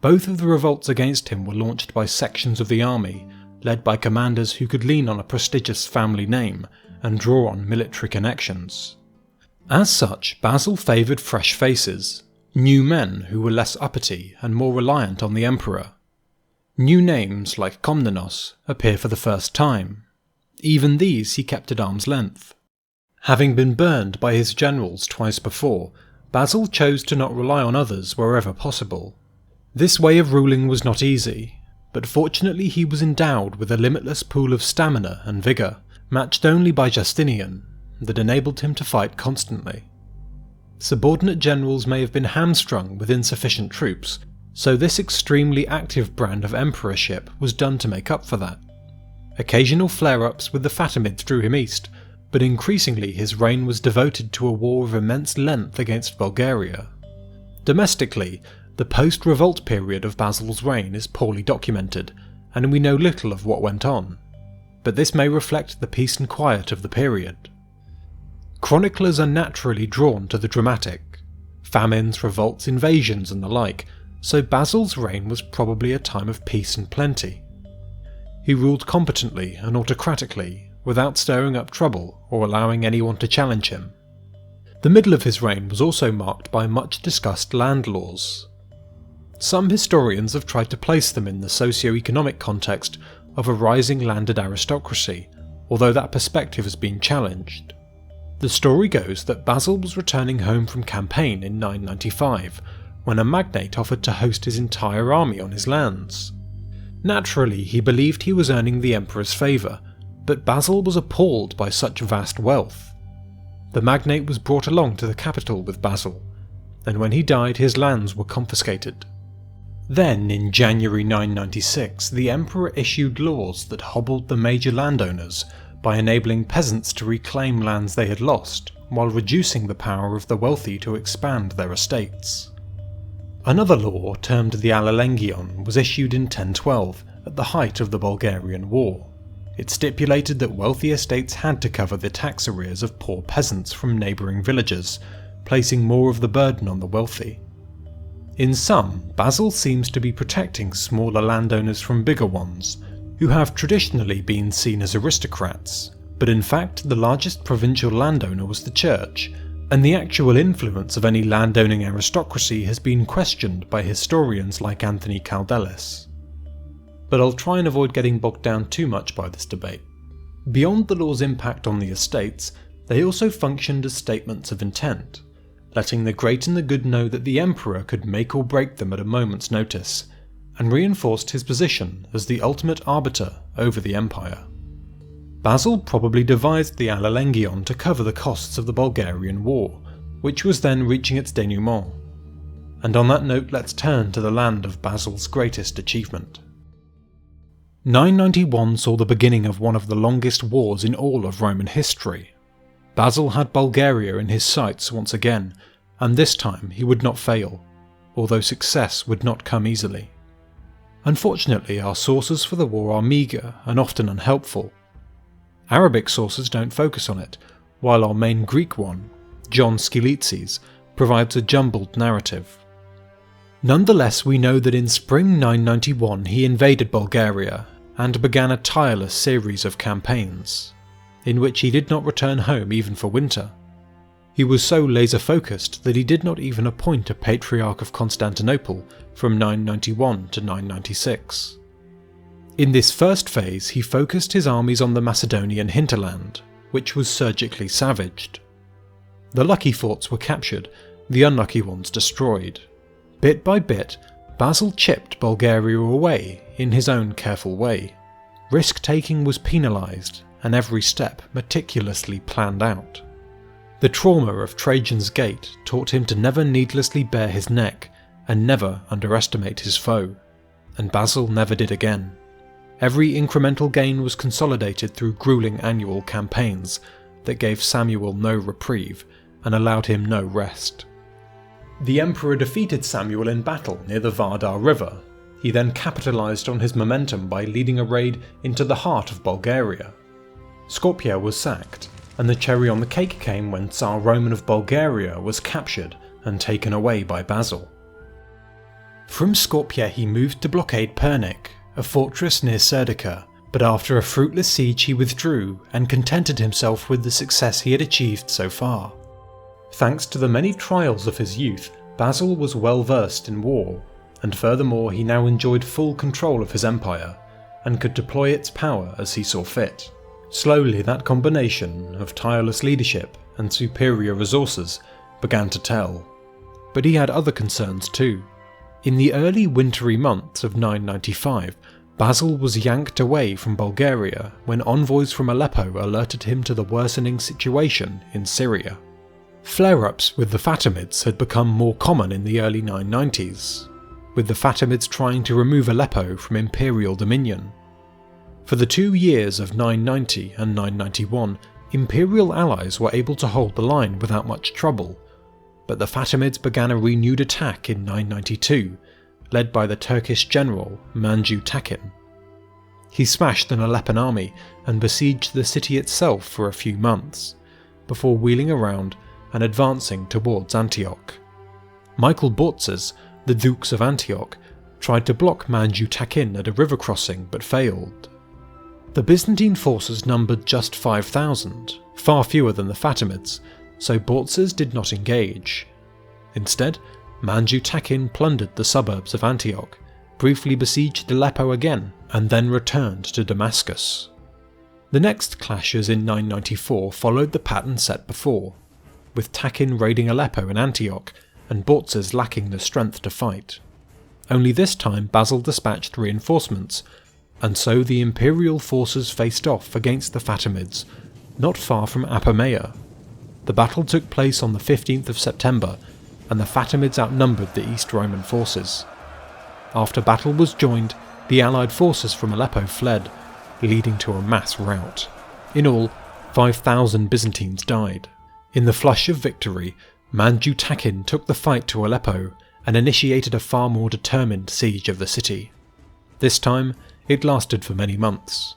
Both of the revolts against him were launched by sections of the army, led by commanders who could lean on a prestigious family name and draw on military connections. As such, Basil favoured fresh faces, new men who were less uppity and more reliant on the emperor. New names like Komnenos appear for the first time. Even these he kept at arm's length. Having been burned by his generals twice before, Basil chose to not rely on others wherever possible. This way of ruling was not easy, but fortunately he was endowed with a limitless pool of stamina and vigour, matched only by Justinian, that enabled him to fight constantly. Subordinate generals may have been hamstrung with insufficient troops, so this extremely active brand of emperorship was done to make up for that. Occasional flare-ups with the Fatimids drew him east, but increasingly his reign was devoted to a war of immense length against Bulgaria. Domestically, the post-revolt period of Basil's reign is poorly documented, and we know little of what went on, but this may reflect the peace and quiet of the period. Chroniclers are naturally drawn to the dramatic, famines, revolts, invasions and the like, so Basil's reign was probably a time of peace and plenty. He ruled competently and autocratically, without stirring up trouble or allowing anyone to challenge him. The middle of his reign was also marked by much discussed land laws. Some historians have tried to place them in the socio-economic context of a rising landed aristocracy, although that perspective has been challenged. The story goes that Basil was returning home from campaign in 995, when a magnate offered to host his entire army on his lands. Naturally, he believed he was earning the emperor's favour, but Basil was appalled by such vast wealth. The magnate was brought along to the capital with Basil, and when he died his lands were confiscated. Then, in January 996, the emperor issued laws that hobbled the major landowners by enabling peasants to reclaim lands they had lost, while reducing the power of the wealthy to expand their estates. Another law, termed the Allelengion, was issued in 1012, at the height of the Bulgarian War. It stipulated that wealthy estates had to cover the tax arrears of poor peasants from neighbouring villages, placing more of the burden on the wealthy. In sum, Basil seems to be protecting smaller landowners from bigger ones, who have traditionally been seen as aristocrats, but in fact the largest provincial landowner was the church, and the actual influence of any landowning aristocracy has been questioned by historians like Anthony Kaldellis. But I'll try and avoid getting bogged down too much by this debate. Beyond the law's impact on the estates, they also functioned as statements of intent, letting the great and the good know that the emperor could make or break them at a moment's notice, and reinforced his position as the ultimate arbiter over the empire. Basil probably devised the Allelengion to cover the costs of the Bulgarian War, which was then reaching its denouement. And on that note, let's turn to the land of Basil's greatest achievement. 991 saw the beginning of one of the longest wars in all of Roman history. Basil had Bulgaria in his sights once again, and this time he would not fail, although success would not come easily. Unfortunately, our sources for the war are meagre and often unhelpful. Arabic sources don't focus on it, while our main Greek one, John Skylitzes, provides a jumbled narrative. Nonetheless, we know that in spring 991 he invaded Bulgaria and began a tireless series of campaigns, in which he did not return home even for winter. He was so laser-focused that he did not even appoint a Patriarch of Constantinople from 991 to 996. In this first phase he focused his armies on the Macedonian hinterland, which was surgically savaged. The lucky forts were captured, the unlucky ones destroyed. Bit by bit, Basil chipped Bulgaria away in his own careful way. Risk-taking was penalised, and every step meticulously planned out. The trauma of Trajan's Gate taught him to never needlessly bare his neck and never underestimate his foe, and Basil never did again. Every incremental gain was consolidated through grueling annual campaigns that gave Samuel no reprieve and allowed him no rest. The emperor defeated Samuel in battle near the Vardar River. He then capitalised on his momentum by leading a raid into the heart of Bulgaria. Skopje was sacked, and the cherry on the cake came when Tsar Roman of Bulgaria was captured and taken away by Basil. From Skopje he moved to blockade Pernik, a fortress near Serdica, but after a fruitless siege he withdrew and contented himself with the success he had achieved so far. Thanks to the many trials of his youth, Basil was well versed in war, and furthermore he now enjoyed full control of his empire, and could deploy its power as he saw fit. Slowly that combination of tireless leadership and superior resources began to tell. But he had other concerns too. In the early wintry months of 995, Basil was yanked away from Bulgaria when envoys from Aleppo alerted him to the worsening situation in Syria. Flare-ups with the Fatimids had become more common in the early 990s, with the Fatimids trying to remove Aleppo from imperial dominion. For the 2 years of 990 and 991, imperial allies were able to hold the line without much trouble, but the Fatimids began a renewed attack in 992, led by the Turkish general Manju Takin. He smashed an Aleppan army and besieged the city itself for a few months, before wheeling around and advancing towards Antioch. Michael Bautzes, the Dukes of Antioch, tried to block Manju Takin at a river crossing but failed. The Byzantine forces numbered just 5,000, far fewer than the Fatimids, so Bautzes did not engage. Instead, Manju Takin plundered the suburbs of Antioch, briefly besieged Aleppo again, and then returned to Damascus. The next clashes in 994 followed the pattern set before, with Takin raiding Aleppo and Antioch, and Bautzes lacking the strength to fight. Only this time Basil dispatched reinforcements, and so the imperial forces faced off against the Fatimids, not far from Apamea. The battle took place on the 15th of September, and the Fatimids outnumbered the East Roman forces. After battle was joined, the allied forces from Aleppo fled, leading to a mass rout. In all, 5,000 Byzantines died. In the flush of victory, Manju Takin took the fight to Aleppo and initiated a far more determined siege of the city. This time, it lasted for many months.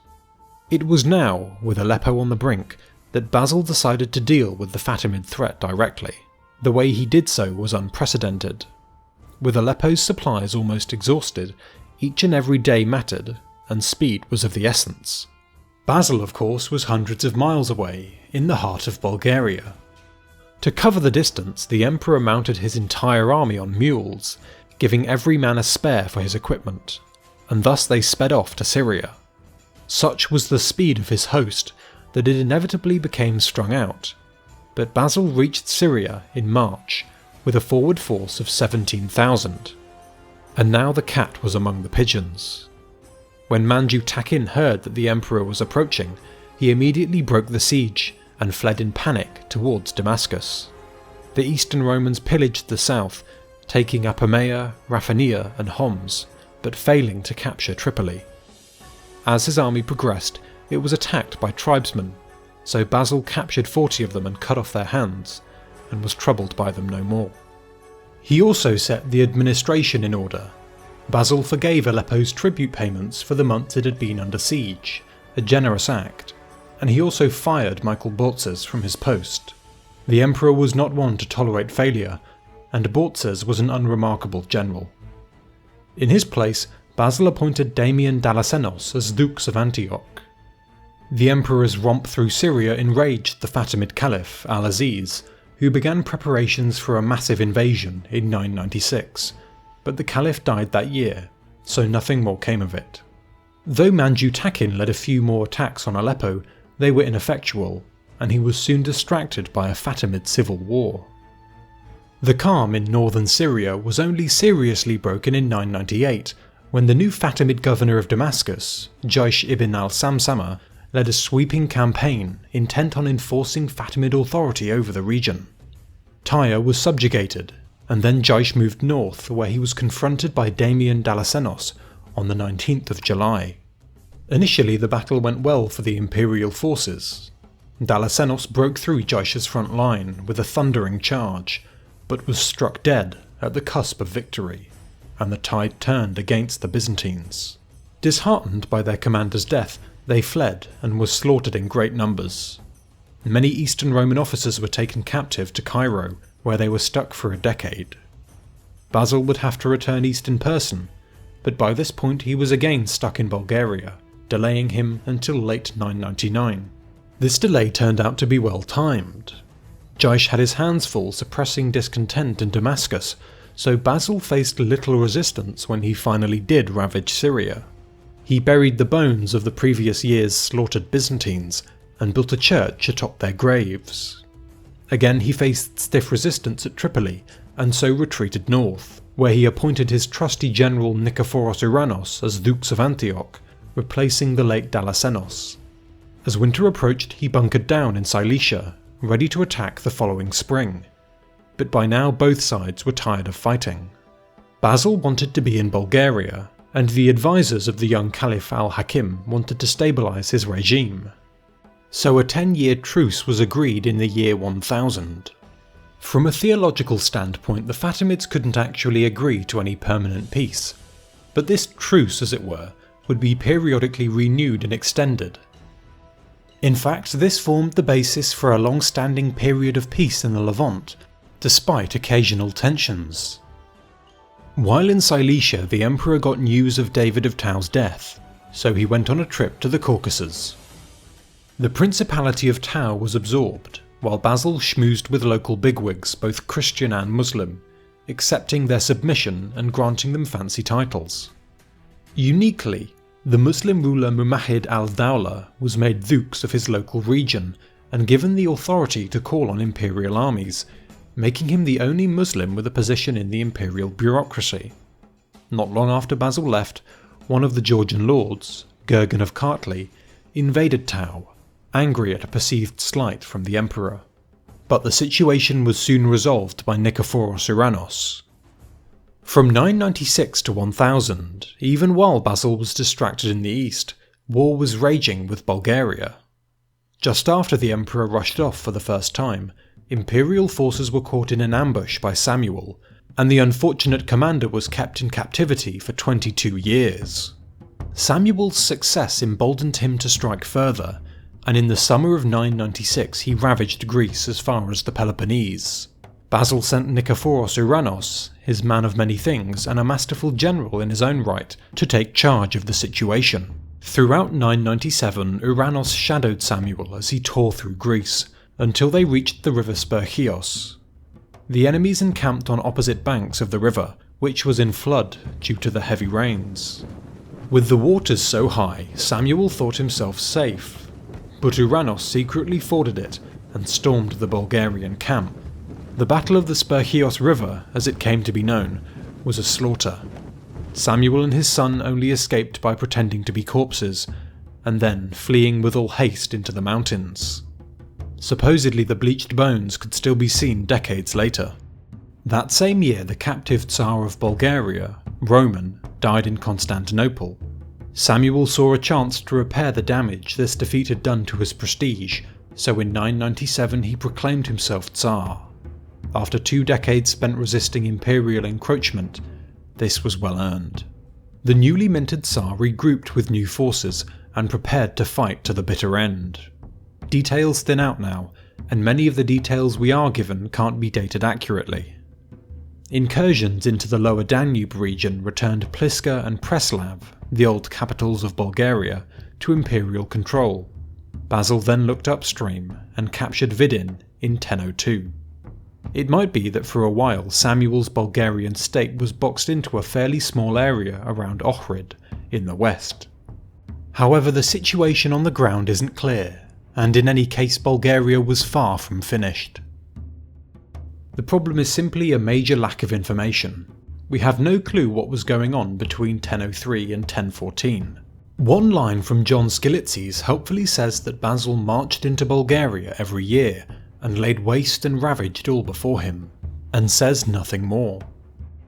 It was now, with Aleppo on the brink, that Basil decided to deal with the Fatimid threat directly. The way he did so was unprecedented. With Aleppo's supplies almost exhausted, each and every day mattered, and speed was of the essence. Basil, of course, was hundreds of miles away, in the heart of Bulgaria. To cover the distance, the emperor mounted his entire army on mules, giving every man a spare for his equipment, and thus they sped off to Syria. Such was the speed of his host that it inevitably became strung out, but Basil reached Syria in March with a forward force of 17,000. And now the cat was among the pigeons. When Manju Takin heard that the emperor was approaching, he immediately broke the siege and fled in panic towards Damascus. The Eastern Romans pillaged the south, taking Apamea, Raphania and Homs, but failing to capture Tripoli. As his army progressed, it was attacked by tribesmen, so Basil captured 40 of them and cut off their hands, and was troubled by them no more. He also set the administration in order. Basil forgave Aleppo's tribute payments for the months it had been under siege, a generous act, and he also fired Michael Bautzes from his post. The emperor was not one to tolerate failure, and Bautzes was an unremarkable general. In his place, Basil appointed Damian Dalasenos as Dukes of Antioch. The emperor's romp through Syria enraged the Fatimid Caliph Al-Aziz, who began preparations for a massive invasion in 996, but the caliph died that year, so nothing more came of it. Though Manju Takin led a few more attacks on Aleppo, they were ineffectual, and he was soon distracted by a Fatimid civil war. The calm in northern Syria was only seriously broken in 998, when the new Fatimid governor of Damascus, Jaish ibn al-Samsama, led a sweeping campaign intent on enforcing Fatimid authority over the region. Tyre was subjugated, and then Jaish moved north, where he was confronted by Damian Dalasenos on the 19th of July. Initially the battle went well for the imperial forces. Dalasenos broke through Jaish's front line with a thundering charge, but was struck dead at the cusp of victory, and the tide turned against the Byzantines. Disheartened by their commander's death, they fled and were slaughtered in great numbers. Many Eastern Roman officers were taken captive to Cairo, where they were stuck for a decade. Basil would have to return east in person, but by this point he was again stuck in Bulgaria, delaying him until late 999. This delay turned out to be well timed. Jaish had his hands full suppressing discontent in Damascus, so Basil faced little resistance when he finally did ravage Syria. He buried the bones of the previous year's slaughtered Byzantines and built a church atop their graves. Again he faced stiff resistance at Tripoli and so retreated north, where he appointed his trusty general Nikephoros Ouranos as Dux of Antioch, replacing the late Dalasenos. As winter approached, he bunkered down in Cilicia, ready to attack the following spring. But by now both sides were tired of fighting. Basil wanted to be in Bulgaria, and the advisors of the young Caliph al-Hakim wanted to stabilise his regime. So a 10-year truce was agreed in the year 1000. From a theological standpoint, the Fatimids couldn't actually agree to any permanent peace, but this truce, as it were, would be periodically renewed and extended. In fact, this formed the basis for a long-standing period of peace in the Levant, despite occasional tensions. While in Cilicia, the emperor got news of David of Tau's death, so he went on a trip to the Caucasus. The Principality of Tau was absorbed, while Basil schmoozed with local bigwigs, both Christian and Muslim, accepting their submission and granting them fancy titles. Uniquely, the Muslim ruler Mumahid al-Dawla was made dux of his local region and given the authority to call on imperial armies, making him the only Muslim with a position in the imperial bureaucracy. Not long after Basil left, one of the Georgian lords, Gurgen of Kartli, invaded Tau, angry at a perceived slight from the emperor. But the situation was soon resolved by Nikephoros Ouranos. From 996 to 1000, even while Basil was distracted in the east, war was raging with Bulgaria. Just after the emperor rushed off for the first time, imperial forces were caught in an ambush by Samuel, and the unfortunate commander was kept in captivity for 22 years. Samuel's success emboldened him to strike further, and in the summer of 996 he ravaged Greece as far as the Peloponnese. Basil sent Nikephoros Ouranos, his man of many things and a masterful general in his own right, to take charge of the situation. Throughout 997, Ouranos shadowed Samuel as he tore through Greece, until they reached the river Spercheios. The enemies encamped on opposite banks of the river, which was in flood due to the heavy rains. With the waters so high, Samuel thought himself safe, but Ouranos secretly forded it and stormed the Bulgarian camp. The Battle of the Spercheios River, as it came to be known, was a slaughter. Samuel and his son only escaped by pretending to be corpses, and then fleeing with all haste into the mountains. Supposedly the bleached bones could still be seen decades later. That same year, the captive Tsar of Bulgaria, Roman, died in Constantinople. Samuel saw a chance to repair the damage this defeat had done to his prestige, so in 997 he proclaimed himself Tsar. After 2 decades spent resisting imperial encroachment, this was well earned. The newly minted Tsar regrouped with new forces and prepared to fight to the bitter end. Details thin out now, and many of the details we are given can't be dated accurately. Incursions into the lower Danube region returned Pliska and Preslav, the old capitals of Bulgaria, to imperial control. Basil then looked upstream and captured Vidin in 1002. It might be that for a while Samuel's Bulgarian state was boxed into a fairly small area around Ohrid, in the west. However, the situation on the ground isn't clear, and in any case Bulgaria was far from finished. The problem is simply a major lack of information. We have no clue what was going on between 1003 and 1014. One line from John Skylitzes helpfully says that Basil marched into Bulgaria every year and laid waste and ravaged all before him, and says nothing more.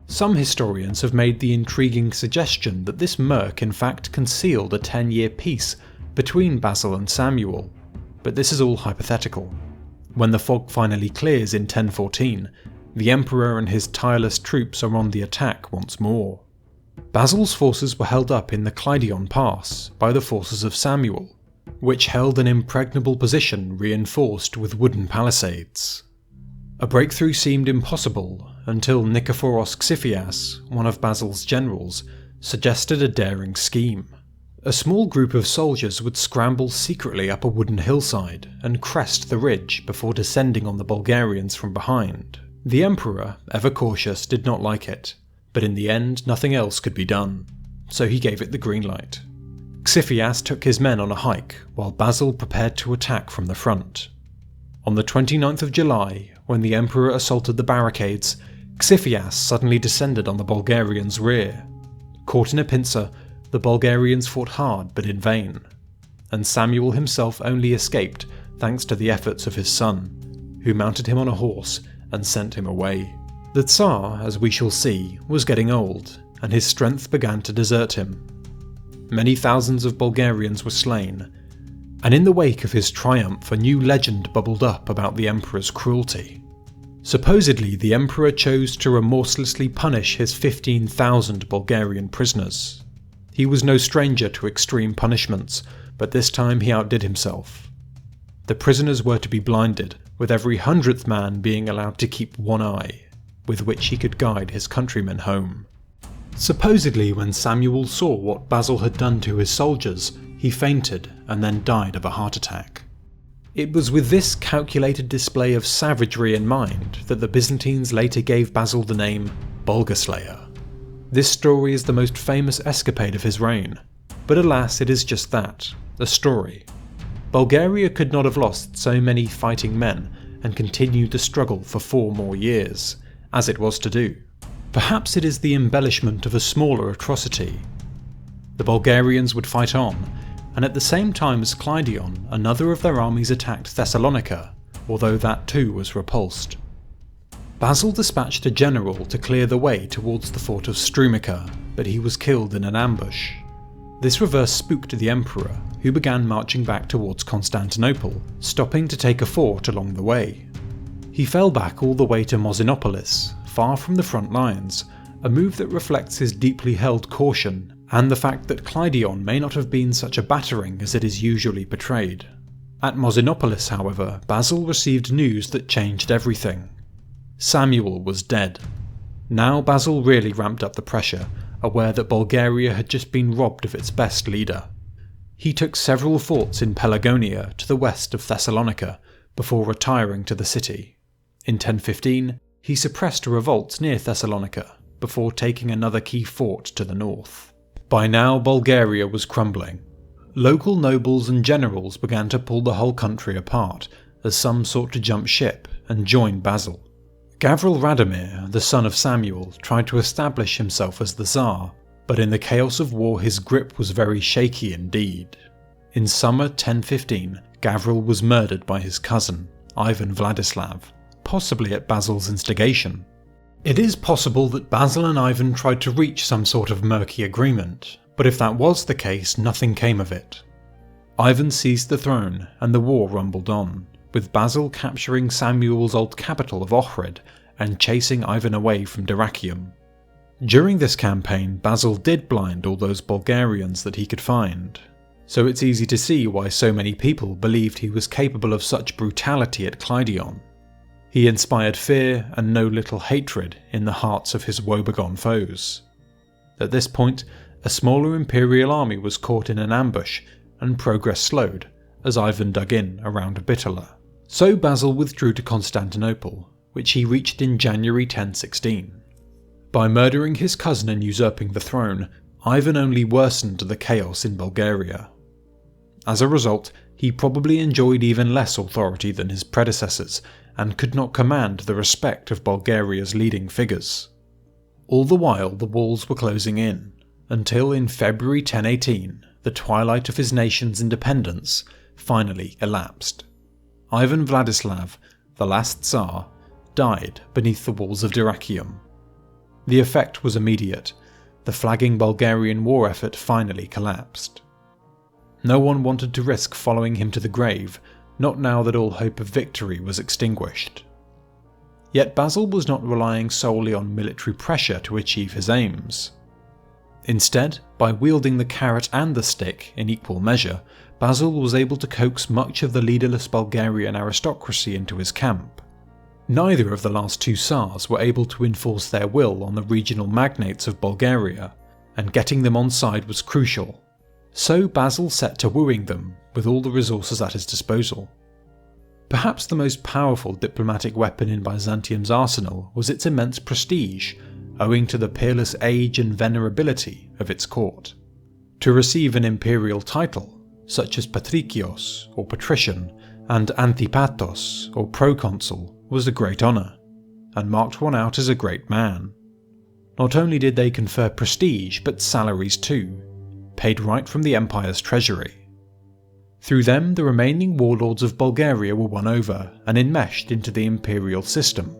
Some historians have made the intriguing suggestion that this murk in fact concealed a 10-year peace between Basil and Samuel, but this is all hypothetical. When the fog finally clears in 1014, the Emperor and his tireless troops are on the attack once more. Basil's forces were held up in the Clydion Pass by the forces of Samuel, which held an impregnable position reinforced with wooden palisades. A breakthrough seemed impossible until Nikephoros Xiphias, one of Basil's generals, suggested a daring scheme. A small group of soldiers would scramble secretly up a wooden hillside and crest the ridge before descending on the Bulgarians from behind. The emperor, ever cautious, did not like it, but in the end nothing else could be done, so he gave it the green light. Xiphas took his men on a hike, while Basil prepared to attack from the front. On the 29th of July, when the emperor assaulted the barricades, Xiphas suddenly descended on the Bulgarians' rear. Caught in a pincer, the Bulgarians fought hard but in vain, and Samuel himself only escaped thanks to the efforts of his son, who mounted him on a horse and sent him away. The Tsar, as we shall see, was getting old, and his strength began to desert him. Many thousands of Bulgarians were slain, and in the wake of his triumph a new legend bubbled up about the emperor's cruelty. Supposedly, the emperor chose to remorselessly punish his 15,000 Bulgarian prisoners. He was no stranger to extreme punishments, but this time he outdid himself. The prisoners were to be blinded, with every 100th man being allowed to keep one eye, with which he could guide his countrymen home. Supposedly, when Samuel saw what Basil had done to his soldiers, he fainted and then died of a heart attack. It was with this calculated display of savagery in mind that the Byzantines later gave Basil the name Bulgarslayer. This story is the most famous escapade of his reign, but alas, it is just that, a story. Bulgaria could not have lost so many fighting men and continued the struggle for 4 more years, as it was to do. Perhaps it is the embellishment of a smaller atrocity. The Bulgarians would fight on, and at the same time as Clydion, another of their armies attacked Thessalonica, although that too was repulsed. Basil dispatched a general to clear the way towards the fort of Strumica, but he was killed in an ambush. This reverse spooked the emperor, who began marching back towards Constantinople, stopping to take a fort along the way. He fell back all the way to Mosinopolis, far from the front lines, a move that reflects his deeply held caution and the fact that Clydion may not have been such a battering as it is usually portrayed. At Mosinopolis, however, Basil received news that changed everything. Samuel was dead. Now Basil really ramped up the pressure, aware that Bulgaria had just been robbed of its best leader. He took several forts in Pelagonia to the west of Thessalonica before retiring to the city. In 1015, he suppressed a revolt near Thessalonica before taking another key fort to the north. By now Bulgaria was crumbling. Local nobles and generals began to pull the whole country apart as some sought to jump ship and join Basil. Gavril Radomir, the son of Samuel, tried to establish himself as the Tsar, but in the chaos of war his grip was very shaky indeed. In summer 1015, Gavril was murdered by his cousin, Ivan Vladislav, possibly at Basil's instigation. It is possible that Basil and Ivan tried to reach some sort of murky agreement, but if that was the case, nothing came of it. Ivan seized the throne, and the war rumbled on, with Basil capturing Samuel's old capital of Ohrid and chasing Ivan away from Dyrrhachium. During this campaign, Basil did blind all those Bulgarians that he could find, so it's easy to see why so many people believed he was capable of such brutality at Clydion. He inspired fear and no little hatred in the hearts of his woebegone foes. At this point, a smaller imperial army was caught in an ambush, and progress slowed as Ivan dug in around Bitola. So Basil withdrew to Constantinople, which he reached in January 1016. By murdering his cousin and usurping the throne, Ivan only worsened the chaos in Bulgaria. As a result, he probably enjoyed even less authority than his predecessors, and could not command the respect of Bulgaria's leading figures. All the while the walls were closing in, until in February 1018, the twilight of his nation's independence finally elapsed. Ivan Vladislav, the last Tsar, died beneath the walls of Dyrrhachium. The effect was immediate. The flagging Bulgarian war effort finally collapsed. No one wanted to risk following him to the grave, not now that all hope of victory was extinguished. Yet Basil was not relying solely on military pressure to achieve his aims. Instead, by wielding the carrot and the stick in equal measure, Basil was able to coax much of the leaderless Bulgarian aristocracy into his camp. Neither of the last two Tsars were able to enforce their will on the regional magnates of Bulgaria, and getting them on side was crucial. So Basil set to wooing them with all the resources at his disposal. Perhaps the most powerful diplomatic weapon in Byzantium's arsenal was its immense prestige, owing to the peerless age and venerability of its court. To receive an imperial title, such as Patrikios or Patrician, and Anthipatos or Proconsul, was a great honour, and marked one out as a great man. Not only did they confer prestige, but salaries too, paid right from the empire's treasury. Through them, the remaining warlords of Bulgaria were won over and enmeshed into the imperial system.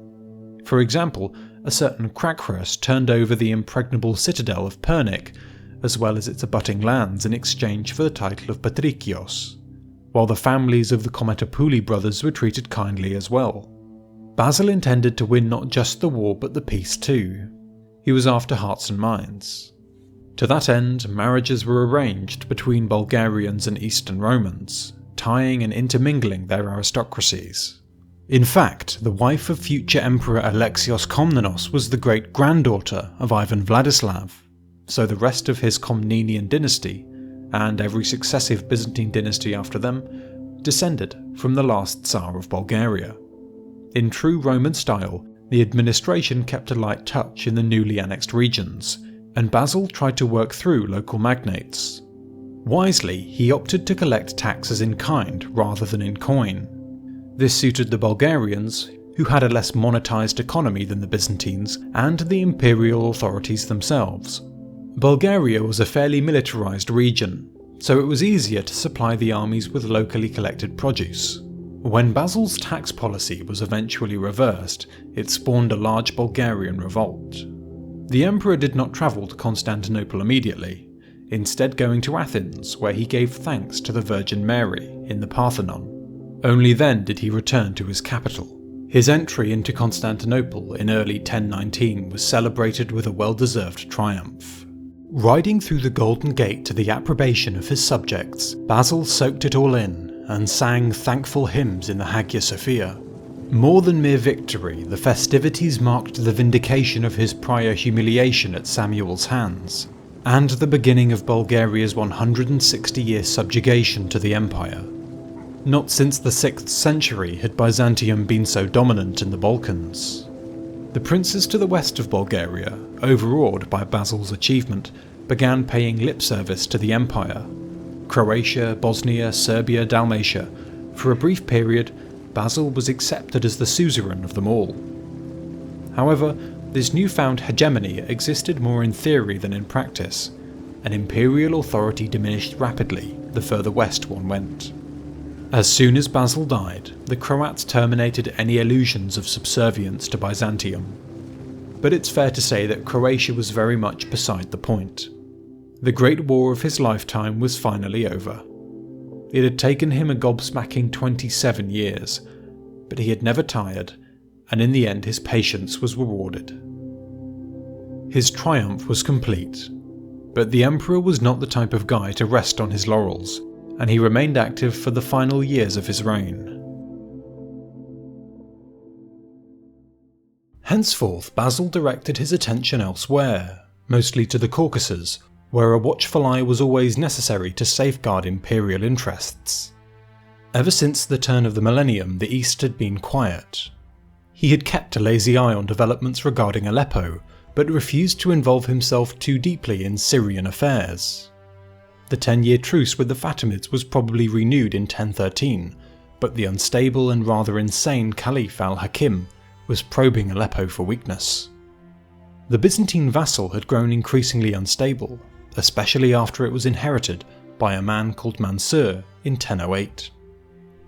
For example, a certain Krakhrus turned over the impregnable citadel of Pernik, as well as its abutting lands, in exchange for the title of Patrikios, while the families of the Kometopouli brothers were treated kindly as well. Basil intended to win not just the war but the peace too. He was after hearts and minds. To that end, marriages were arranged between Bulgarians and Eastern Romans, tying and intermingling their aristocracies. In fact, the wife of future Emperor Alexios Komnenos was the great-granddaughter of Ivan Vladislav, so the rest of his Komnenian dynasty, and every successive Byzantine dynasty after them, descended from the last Tsar of Bulgaria. In true Roman style, the administration kept a light touch in the newly annexed regions, and Basil tried to work through local magnates. Wisely, he opted to collect taxes in kind rather than in coin. This suited the Bulgarians, who had a less monetized economy than the Byzantines, and the imperial authorities themselves. Bulgaria was a fairly militarized region, so it was easier to supply the armies with locally collected produce. When Basil's tax policy was eventually reversed, it spawned a large Bulgarian revolt. The emperor did not travel to Constantinople immediately, instead going to Athens, where he gave thanks to the Virgin Mary in the Parthenon. Only then did he return to his capital. His entry into Constantinople in early 1019 was celebrated with a well-deserved triumph. Riding through the Golden Gate to the approbation of his subjects, Basil soaked it all in and sang thankful hymns in the Hagia Sophia. More than mere victory, the festivities marked the vindication of his prior humiliation at Samuel's hands, and the beginning of Bulgaria's 160-year subjugation to the empire. Not since the 6th century had Byzantium been so dominant in the Balkans. The princes to the west of Bulgaria, overawed by Basil's achievement, began paying lip service to the empire. Croatia, Bosnia, Serbia, Dalmatia. For a brief period, Basil was accepted as the suzerain of them all. However, this newfound hegemony existed more in theory than in practice, and imperial authority diminished rapidly the further west one went. As soon as Basil died, the Croats terminated any illusions of subservience to Byzantium. But it's fair to say that Croatia was very much beside the point. The Great War of his lifetime was finally over. It had taken him a gobsmacking 27 years, but he had never tired, and in the end his patience was rewarded. His triumph was complete, but the emperor was not the type of guy to rest on his laurels, and he remained active for the final years of his reign. Henceforth, Basil directed his attention elsewhere, mostly to the Caucasus, where a watchful eye was always necessary to safeguard imperial interests. Ever since the turn of the Millennium, the East had been quiet. He had kept a lazy eye on developments regarding Aleppo, but refused to involve himself too deeply in Syrian affairs. The 10-year truce with the Fatimids was probably renewed in 1013, but the unstable and rather insane Caliph al-Hakim was probing Aleppo for weakness. The Byzantine vassal had grown increasingly unstable, especially after it was inherited by a man called Mansur in 1008.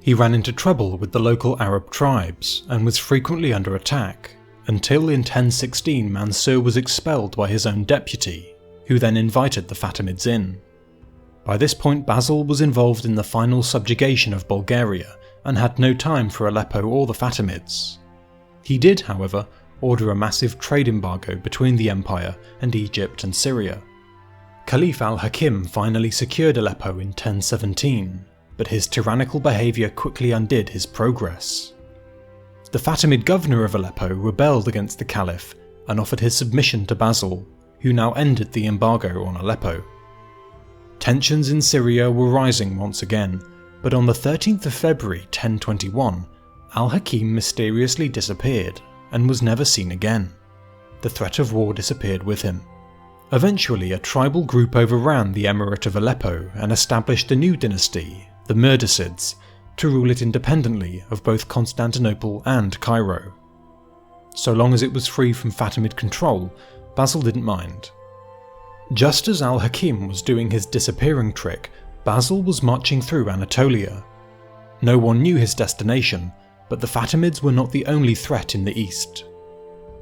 He ran into trouble with the local Arab tribes and was frequently under attack, until in 1016 Mansur was expelled by his own deputy, who then invited the Fatimids in. By this point Basil was involved in the final subjugation of Bulgaria and had no time for Aleppo or the Fatimids. He did, however, order a massive trade embargo between the empire and Egypt and Syria. Caliph al-Hakim finally secured Aleppo in 1017, but his tyrannical behaviour quickly undid his progress. The Fatimid governor of Aleppo rebelled against the Caliph and offered his submission to Basil, who now ended the embargo on Aleppo. Tensions in Syria were rising once again, but on the 13th of February 1021, al-Hakim mysteriously disappeared and was never seen again. The threat of war disappeared with him. Eventually, a tribal group overran the Emirate of Aleppo and established a new dynasty, the Merdicids, to rule it independently of both Constantinople and Cairo. So long as it was free from Fatimid control, Basil didn't mind. Just as al-Hakim was doing his disappearing trick, Basil was marching through Anatolia. No one knew his destination, but the Fatimids were not the only threat in the east.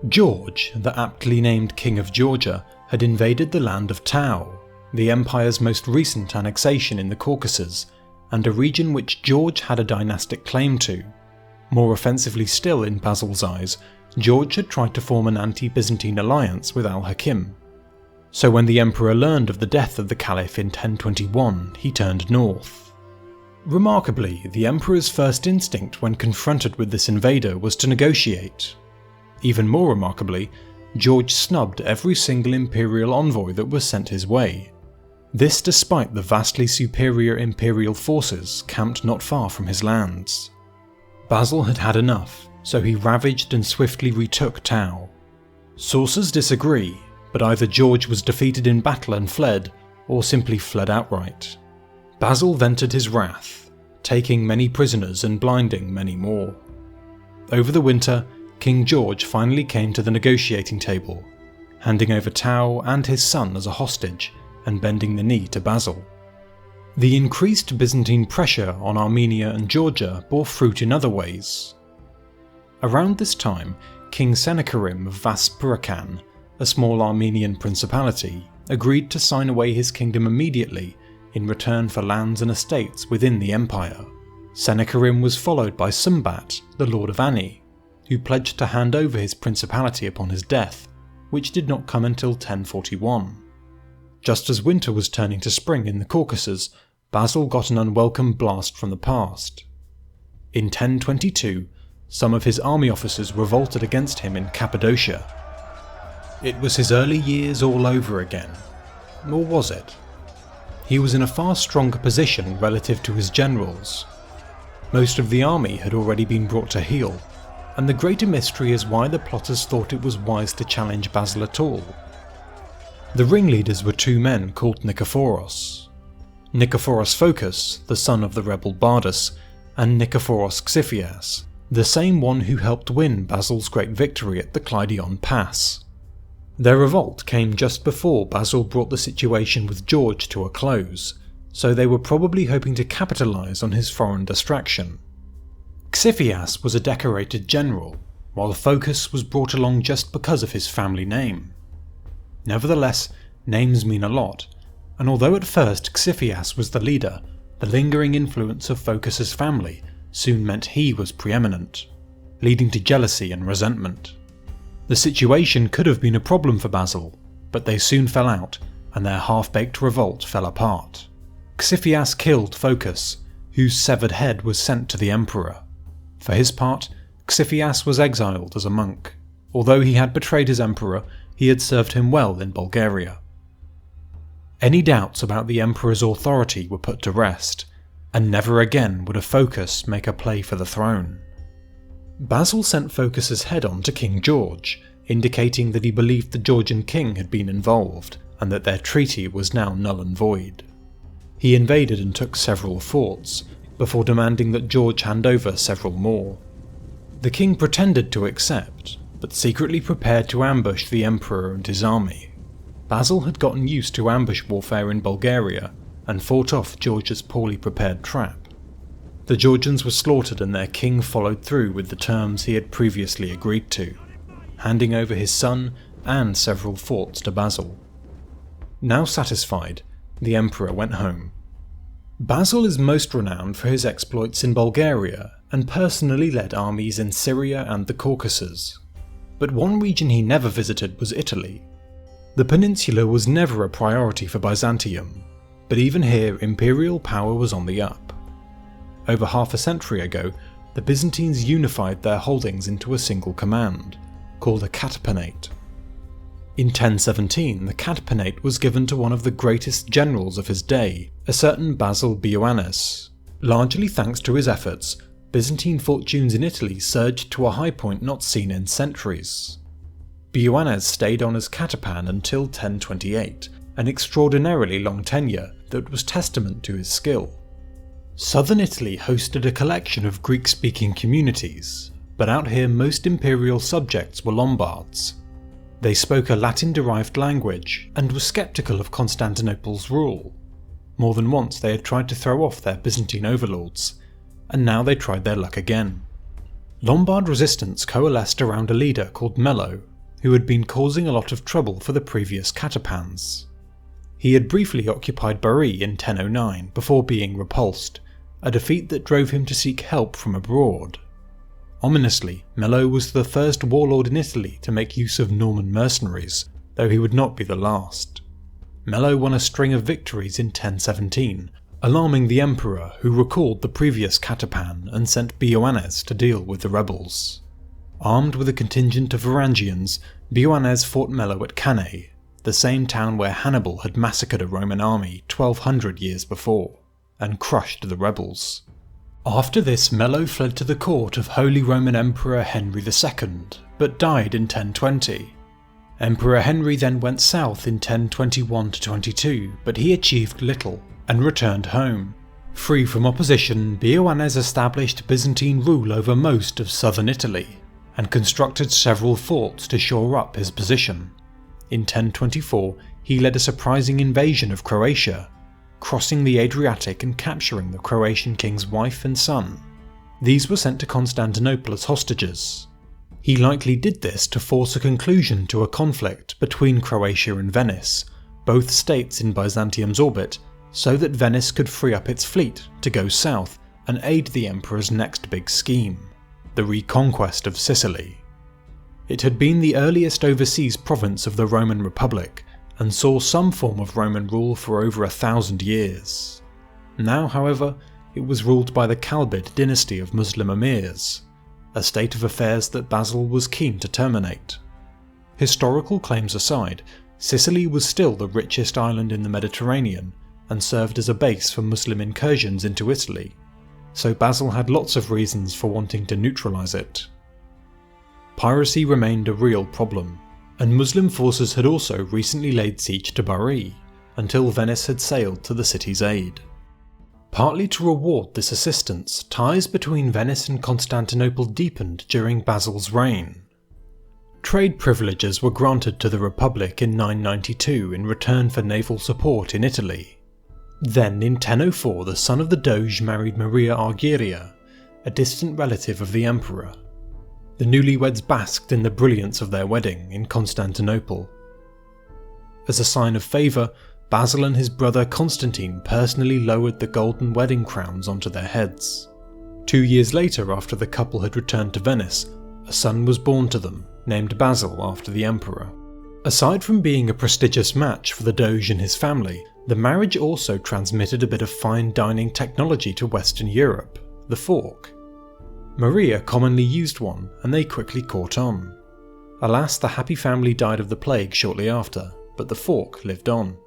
George, the aptly named King of Georgia, had invaded the land of Tau, the empire's most recent annexation in the Caucasus, and a region which George had a dynastic claim to. More offensively still in Basil's eyes, George had tried to form an anti-Byzantine alliance with al-Hakim. So when the emperor learned of the death of the caliph in 1021, he turned north. Remarkably, the emperor's first instinct when confronted with this invader was to negotiate. Even more remarkably, George snubbed every single imperial envoy that was sent his way. This despite the vastly superior imperial forces camped not far from his lands. Basil had had enough, so he ravaged and swiftly retook Tau. Sources disagree, but either George was defeated in battle and fled, or simply fled outright. Basil vented his wrath, taking many prisoners and blinding many more. Over the winter, King George finally came to the negotiating table, handing over Tau and his son as a hostage, and bending the knee to Basil. The increased Byzantine pressure on Armenia and Georgia bore fruit in other ways. Around this time, King Sennacherib of Vaspurakan, a small Armenian principality, agreed to sign away his kingdom immediately in return for lands and estates within the empire. Sennacherib was followed by Sumbat, the Lord of Ani, who pledged to hand over his principality upon his death, which did not come until 1041. Just as winter was turning to spring in the Caucasus, Basil got an unwelcome blast from the past. In 1022, some of his army officers revolted against him in Cappadocia. It was his early years all over again. Or was it? He was in a far stronger position relative to his generals. Most of the army had already been brought to heel, and the greater mystery is why the plotters thought it was wise to challenge Basil at all. The ringleaders were two men called Nikephoros. Nikephoros Phocas, the son of the rebel Bardas, and Nikephoros Xiphias, the same one who helped win Basil's great victory at the Clydion Pass. Their revolt came just before Basil brought the situation with George to a close, so they were probably hoping to capitalise on his foreign distraction. Xiphias was a decorated general, while Phocas was brought along just because of his family name. Nevertheless, names mean a lot, and although at first Xiphias was the leader, the lingering influence of Phocas's family soon meant he was preeminent, leading to jealousy and resentment. The situation could have been a problem for Basil, but they soon fell out, and their half-baked revolt fell apart. Xiphias killed Phocas, whose severed head was sent to the emperor. For his part, Xiphias was exiled as a monk. Although he had betrayed his emperor, he had served him well in Bulgaria. Any doubts about the emperor's authority were put to rest, and never again would a Phocas make a play for the throne. Basil sent Phocas's head on to King George, indicating that he believed the Georgian king had been involved, and that their treaty was now null and void. He invaded and took several forts, before demanding that George hand over several more. The king pretended to accept, but secretly prepared to ambush the emperor and his army. Basil had gotten used to ambush warfare in Bulgaria, and fought off George's poorly prepared trap. The Georgians were slaughtered and their king followed through with the terms he had previously agreed to, handing over his son and several forts to Basil. Now satisfied, the emperor went home. Basil is most renowned for his exploits in Bulgaria and personally led armies in Syria and the Caucasus. But one region he never visited was Italy. The peninsula was never a priority for Byzantium, but even here imperial power was on the up. Over half a century ago, the Byzantines unified their holdings into a single command, called a catapanate. In 1017, the Catapinate was given to one of the greatest generals of his day, a certain Basil Bioannes. Largely thanks to his efforts, Byzantine fortunes in Italy surged to a high point not seen in centuries. Bioannes stayed on as Catapan until 1028, an extraordinarily long tenure that was testament to his skill. Southern Italy hosted a collection of Greek-speaking communities, but out here most imperial subjects were Lombards. They spoke a Latin-derived language and were sceptical of Constantinople's rule. More than once they had tried to throw off their Byzantine overlords, and now they tried their luck again. Lombard resistance coalesced around a leader called Mello, who had been causing a lot of trouble for the previous Catapans. He had briefly occupied Bari in 1009 before being repulsed, a defeat that drove him to seek help from abroad. Ominously, Mello was the first warlord in Italy to make use of Norman mercenaries, though he would not be the last. Mello won a string of victories in 1017, alarming the emperor, who recalled the previous Catapan and sent Bioannes to deal with the rebels. Armed with a contingent of Varangians, Bioannes fought Mello at Cannae, the same town where Hannibal had massacred a Roman army 1200 years before, and crushed the rebels. After this, Mello fled to the court of Holy Roman Emperor Henry II, but died in 1020. Emperor Henry then went south in 1021–22, but he achieved little, and returned home. Free from opposition, Bioannes established Byzantine rule over most of southern Italy, and constructed several forts to shore up his position. In 1024, he led a surprising invasion of Croatia, crossing the Adriatic and capturing the Croatian king's wife and son. These were sent to Constantinople as hostages. He likely did this to force a conclusion to a conflict between Croatia and Venice, both states in Byzantium's orbit, so that Venice could free up its fleet to go south and aid the emperor's next big scheme, the reconquest of Sicily. It had been the earliest overseas province of the Roman Republic, and saw some form of Roman rule for over 1,000 years. Now, however, it was ruled by the Kalbid dynasty of Muslim emirs, a state of affairs that Basil was keen to terminate. Historical claims aside, Sicily was still the richest island in the Mediterranean, and served as a base for Muslim incursions into Italy, so Basil had lots of reasons for wanting to neutralise it. Piracy remained a real problem, and Muslim forces had also recently laid siege to Bari, until Venice had sailed to the city's aid. Partly to reward this assistance, ties between Venice and Constantinople deepened during Basil's reign. Trade privileges were granted to the Republic in 992 in return for naval support in Italy. Then in 1004 the son of the Doge married Maria Argyria, a distant relative of the emperor. The newlyweds basked in the brilliance of their wedding in Constantinople. As a sign of favour, Basil and his brother Constantine personally lowered the golden wedding crowns onto their heads. 2 years later, after the couple had returned to Venice, a son was born to them, named Basil after the emperor. Aside from being a prestigious match for the Doge and his family, the marriage also transmitted a bit of fine dining technology to Western Europe, the fork. Maria commonly used one, and they quickly caught on. Alas, the happy family died of the plague shortly after, but the fork lived on.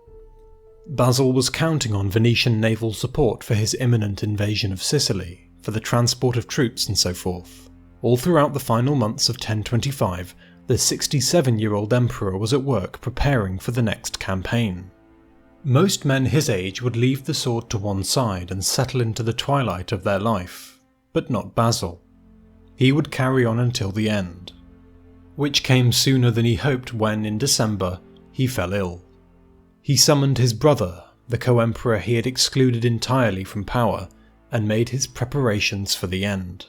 Basil was counting on Venetian naval support for his imminent invasion of Sicily, for the transport of troops and so forth. All throughout the final months of 1025, the 67-year-old emperor was at work preparing for the next campaign. Most men his age would leave the sword to one side and settle into the twilight of their life, but not Basil. He would carry on until the end, which came sooner than he hoped when, in December, he fell ill. He summoned his brother, the co-emperor he had excluded entirely from power, and made his preparations for the end.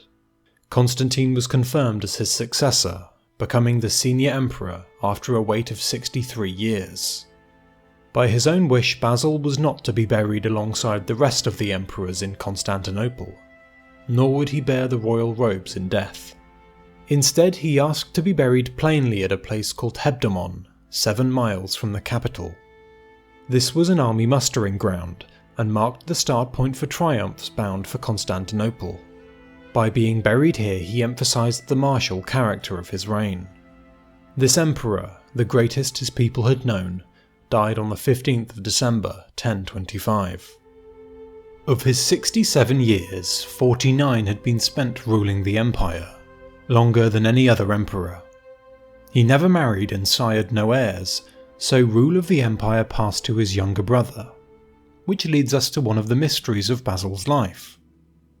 Constantine was confirmed as his successor, becoming the senior emperor after a wait of 63 years. By his own wish, Basil was not to be buried alongside the rest of the emperors in Constantinople, nor would he bear the royal robes in death. Instead, he asked to be buried plainly at a place called Hebdomon, 7 miles from the capital. This was an army mustering ground, and marked the start point for triumphs bound for Constantinople. By being buried here, he emphasised the martial character of his reign. This emperor, the greatest his people had known, died on the 15th of December 1025. Of his 67 years, 49 had been spent ruling the empire, longer than any other emperor. He never married and sired no heirs, so rule of the empire passed to his younger brother, which leads us to one of the mysteries of Basil's life.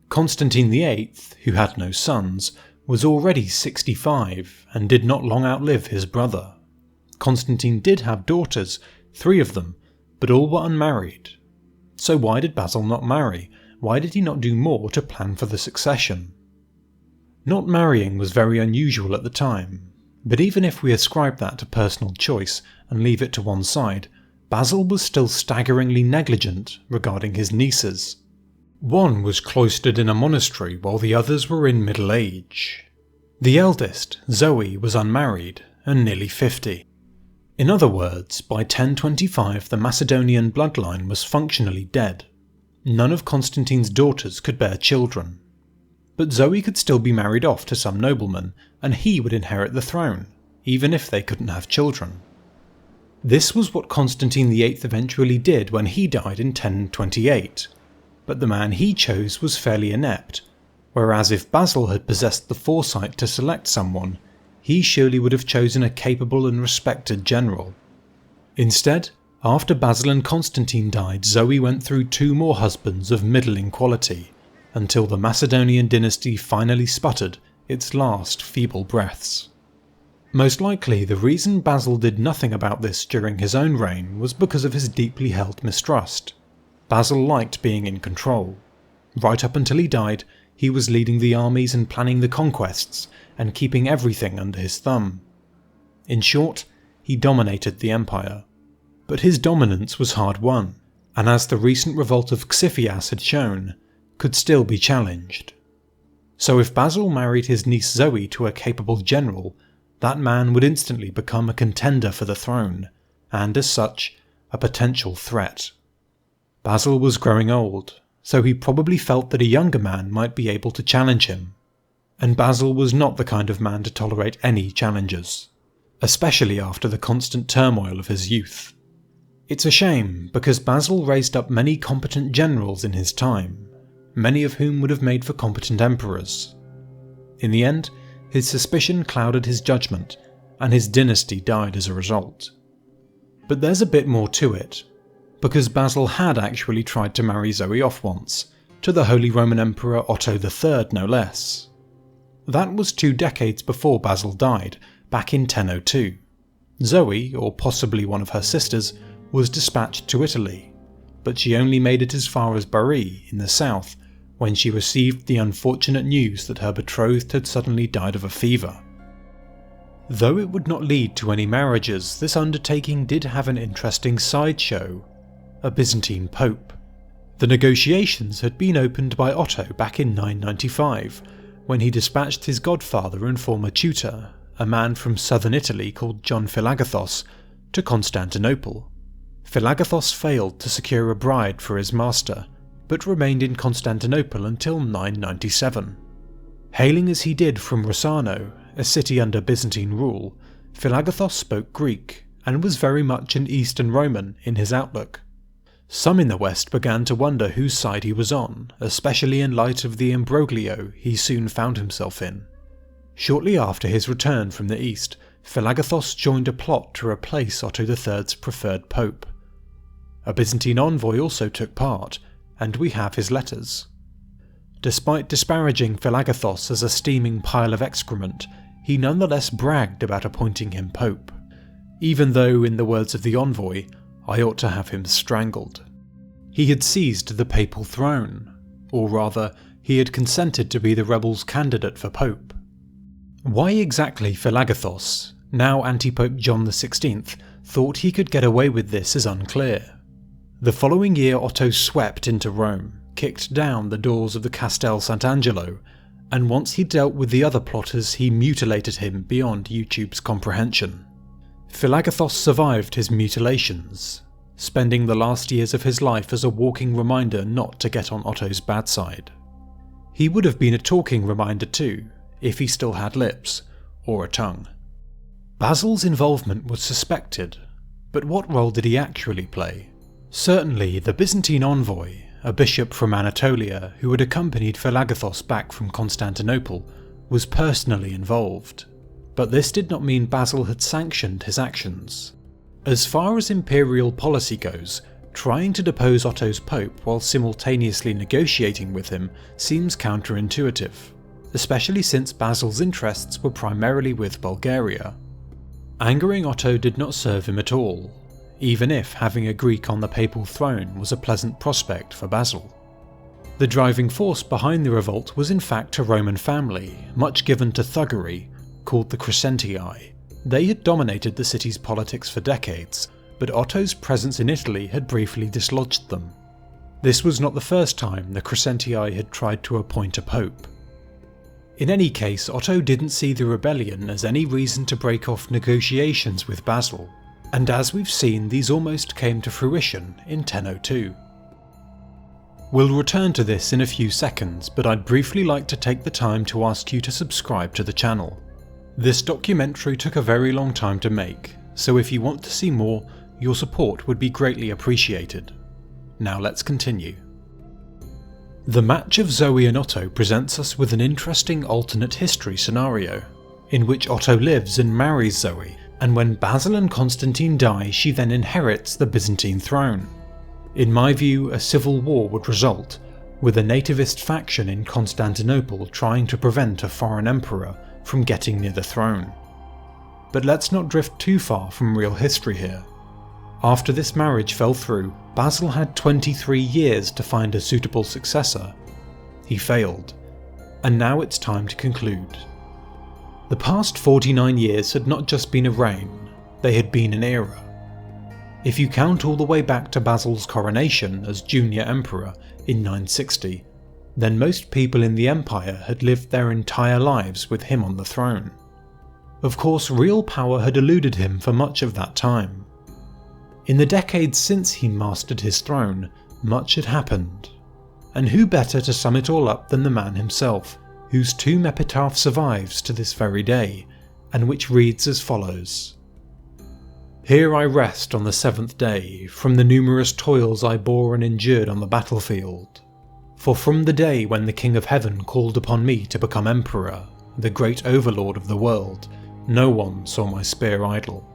Constantine VIII, who had no sons, was already 65 and did not long outlive his brother. Constantine did have daughters, 3 of them, but all were unmarried. So why did Basil not marry? Why did he not do more to plan for the succession? Not marrying was very unusual at the time, but even if we ascribe that to personal choice and leave it to one side, Basil was still staggeringly negligent regarding his nieces. One was cloistered in a monastery while the others were in middle age. The eldest, Zoe, was unmarried and nearly 50. In other words, by 1025 the Macedonian bloodline was functionally dead. None of Constantine's daughters could bear children. But Zoe could still be married off to some nobleman, and he would inherit the throne, even if they couldn't have children. This was what Constantine VIII eventually did when he died in 1028, but the man he chose was fairly inept, whereas if Basil had possessed the foresight to select someone, he surely would have chosen a capable and respected general. Instead, after Basil and Constantine died, Zoe went through 2 more husbands of middling quality, until the Macedonian dynasty finally sputtered its last feeble breaths. Most likely the reason Basil did nothing about this during his own reign was because of his deeply held mistrust. Basil liked being in control. Right up until he died, he was leading the armies and planning the conquests, and keeping everything under his thumb. In short, he dominated the empire. But his dominance was hard won, and as the recent revolt of Xiphias had shown, could still be challenged. So if Basil married his niece Zoe to a capable general, that man would instantly become a contender for the throne, and as such, a potential threat. Basil was growing old, so he probably felt that a younger man might be able to challenge him. And Basil was not the kind of man to tolerate any challenges, especially after the constant turmoil of his youth. It's a shame, because Basil raised up many competent generals in his time, many of whom would have made for competent emperors. In the end, his suspicion clouded his judgment, and his dynasty died as a result. But there's a bit more to it, because Basil had actually tried to marry Zoe off once, to the Holy Roman Emperor Otto III no less. That was 2 decades before Basil died, back in 1002. Zoe, or possibly one of her sisters, was dispatched to Italy, but she only made it as far as Bari in the south when she received the unfortunate news that her betrothed had suddenly died of a fever. Though it would not lead to any marriages, this undertaking did have an interesting sideshow: a Byzantine pope. The negotiations had been opened by Otto back in 995, when he dispatched his godfather and former tutor, a man from southern Italy called John Philagathos, to Constantinople. Philagathos failed to secure a bride for his master, but remained in Constantinople until 997. Hailing as he did from Rossano, a city under Byzantine rule, Philagathos spoke Greek, and was very much an Eastern Roman in his outlook. Some in the West began to wonder whose side he was on, especially in light of the imbroglio he soon found himself in. Shortly after his return from the East, Philagathos joined a plot to replace Otto III's preferred pope. A Byzantine envoy also took part, and we have his letters. Despite disparaging Philagathos as a steaming pile of excrement, he nonetheless bragged about appointing him pope, even though, in the words of the envoy, I ought to have him strangled. He had seized the papal throne, or rather, he had consented to be the rebels' candidate for pope. Why exactly Philagathos, now anti-Pope John XVI, thought he could get away with this is unclear. The following year Otto swept into Rome, kicked down the doors of the Castel Sant'Angelo, and once he dealt with the other plotters he mutilated him beyond YouTube's comprehension. Philagathos survived his mutilations, spending the last years of his life as a walking reminder not to get on Otto's bad side. He would have been a talking reminder too, if he still had lips, or a tongue. Basil's involvement was suspected, but what role did he actually play? Certainly, the Byzantine envoy, a bishop from Anatolia who had accompanied Philagathos back from Constantinople, was personally involved. But this did not mean Basil had sanctioned his actions. As far as imperial policy goes, trying to depose Otto's pope while simultaneously negotiating with him seems counterintuitive, especially since Basil's interests were primarily with Bulgaria. Angering Otto did not serve him at all, even if having a Greek on the papal throne was a pleasant prospect for Basil. The driving force behind the revolt was in fact a Roman family, much given to thuggery, called the Crescentii. They had dominated the city's politics for decades, but Otto's presence in Italy had briefly dislodged them. This was not the first time the Crescentii had tried to appoint a pope. In any case, Otto didn't see the rebellion as any reason to break off negotiations with Basil, and as we've seen, these almost came to fruition in 1002. We'll return to this in a few seconds, but I'd briefly like to take the time to ask you to subscribe to the channel. This documentary took a very long time to make, so if you want to see more, your support would be greatly appreciated. Now let's continue. The match of Zoe and Otto presents us with an interesting alternate history scenario, in which Otto lives and marries Zoe, and when Basil and Constantine die, she then inherits the Byzantine throne. In my view, a civil war would result, with a nativist faction in Constantinople trying to prevent a foreign emperor from getting near the throne. But let's not drift too far from real history here. After this marriage fell through, Basil had 23 years to find a suitable successor. He failed, and now it's time to conclude. The past 49 years had not just been a reign, they had been an era. If you count all the way back to Basil's coronation as junior emperor in 960, then most people in the empire had lived their entire lives with him on the throne. Of course, real power had eluded him for much of that time. In the decades since he mastered his throne, much had happened. And who better to sum it all up than the man himself, whose tomb epitaph survives to this very day, and which reads as follows. Here I rest on the 7th day, from the numerous toils I bore and endured on the battlefield. For from the day when the King of Heaven called upon me to become Emperor, the great overlord of the world, no one saw my spear idle.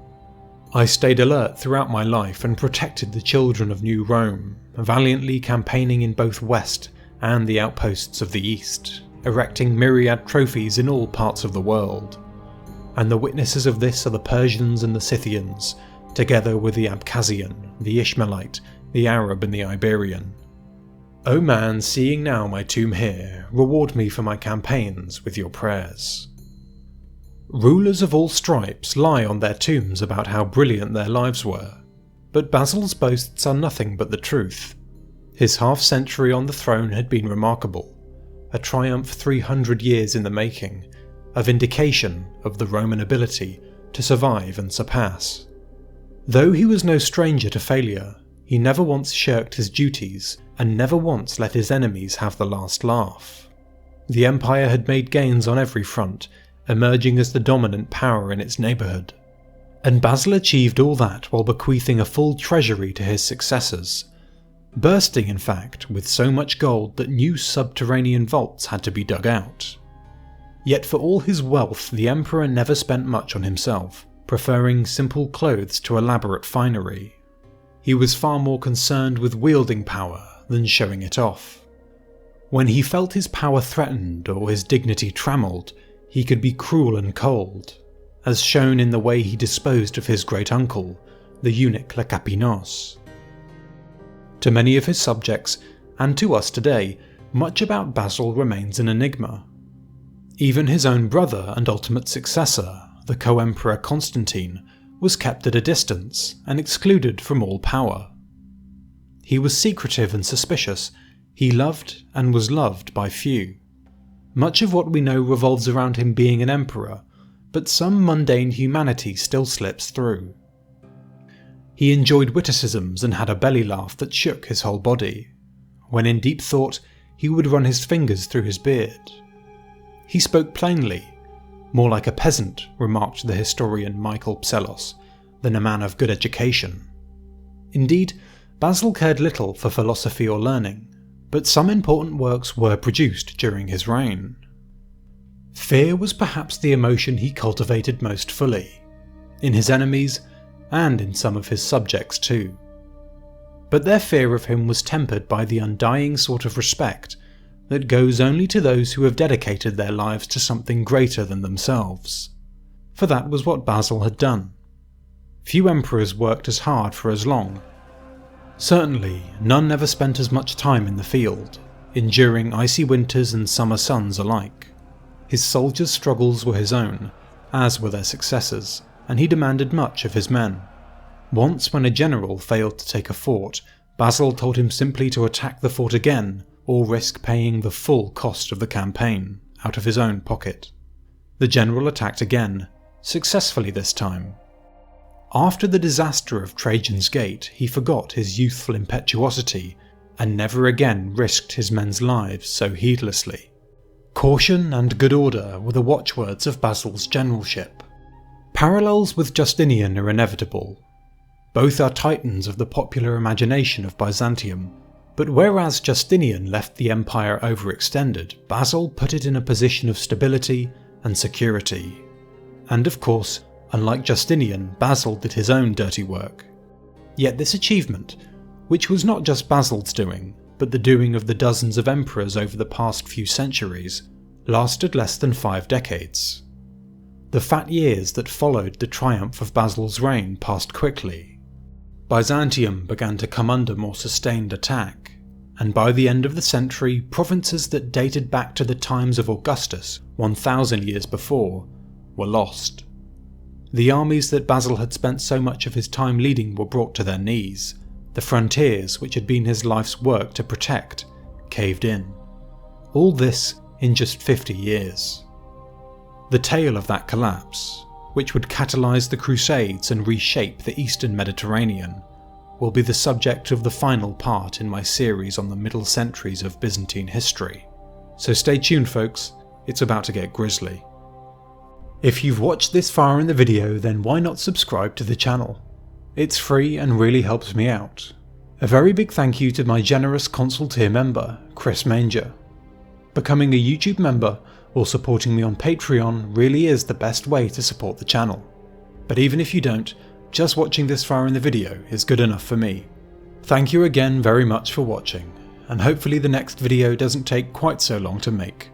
I stayed alert throughout my life and protected the children of New Rome, valiantly campaigning in both West and the outposts of the East, erecting myriad trophies in all parts of the world. And the witnesses of this are the Persians and the Scythians, together with the Abkhazian, the Ishmaelite, the Arab and the Iberian. O man, seeing now my tomb here, reward me for my campaigns with your prayers. Rulers of all stripes lie on their tombs about how brilliant their lives were, but Basil's boasts are nothing but the truth. His half-century on the throne had been remarkable, a triumph 300 years in the making, a vindication of the Roman ability to survive and surpass. Though he was no stranger to failure, he never once shirked his duties and never once let his enemies have the last laugh. The empire had made gains on every front, emerging as the dominant power in its neighbourhood. And Basil achieved all that while bequeathing a full treasury to his successors, bursting in fact with so much gold that new subterranean vaults had to be dug out. Yet for all his wealth, the emperor never spent much on himself, preferring simple clothes to elaborate finery. He was far more concerned with wielding power than showing it off. When he felt his power threatened or his dignity trammelled, he could be cruel and cold, as shown in the way he disposed of his great-uncle, the eunuch Lekapinos. To many of his subjects, and to us today, much about Basil remains an enigma. Even his own brother and ultimate successor, the co-emperor Constantine, was kept at a distance and excluded from all power. He was secretive and suspicious, he loved and was loved by few. Much of what we know revolves around him being an emperor, but some mundane humanity still slips through. He enjoyed witticisms and had a belly laugh that shook his whole body. When in deep thought, he would run his fingers through his beard. He spoke plainly, More like a peasant, remarked the historian Michael Psellos, than a man of good education. Indeed, Basil cared little for philosophy or learning, but some important works were produced during his reign. Fear was perhaps the emotion he cultivated most fully, in his enemies and in some of his subjects too. But their fear of him was tempered by the undying sort of respect that goes only to those who have dedicated their lives to something greater than themselves. For that was what Basil had done. Few emperors worked as hard for as long. Certainly, none ever spent as much time in the field, enduring icy winters and summer suns alike. His soldiers' struggles were his own, as were their successors, and he demanded much of his men. Once, when a general failed to take a fort, Basil told him simply to attack the fort again, or risk paying the full cost of the campaign, out of his own pocket. The general attacked again, successfully this time. After the disaster of Trajan's Gate, he forgot his youthful impetuosity, and never again risked his men's lives so heedlessly. Caution and good order were the watchwords of Basil's generalship. Parallels with Justinian are inevitable. Both are titans of the popular imagination of Byzantium, but whereas Justinian left the empire overextended, Basil put it in a position of stability and security. And of course, unlike Justinian, Basil did his own dirty work. Yet this achievement, which was not just Basil's doing, but the doing of the dozens of emperors over the past few centuries, lasted less than 5 decades. The fat years that followed the triumph of Basil's reign passed quickly. Byzantium began to come under more sustained attack, and by the end of the century, provinces that dated back to the times of Augustus, 1,000 years before, were lost. The armies that Basil had spent so much of his time leading were brought to their knees. The frontiers, which had been his life's work to protect, caved in. All this in just 50 years. The tale of that collapse, which would catalyse the Crusades and reshape the Eastern Mediterranean, will be the subject of the final part in my series on the middle centuries of Byzantine history. So stay tuned folks, it's about to get grisly. If you've watched this far in the video, then why not subscribe to the channel? It's free and really helps me out. A very big thank you to my generous Consul tier member, Chris Manger. Becoming a YouTube member or supporting me on Patreon really is the best way to support the channel. But even if you don't, just watching this far in the video is good enough for me. Thank you again very much for watching, and hopefully the next video doesn't take quite so long to make.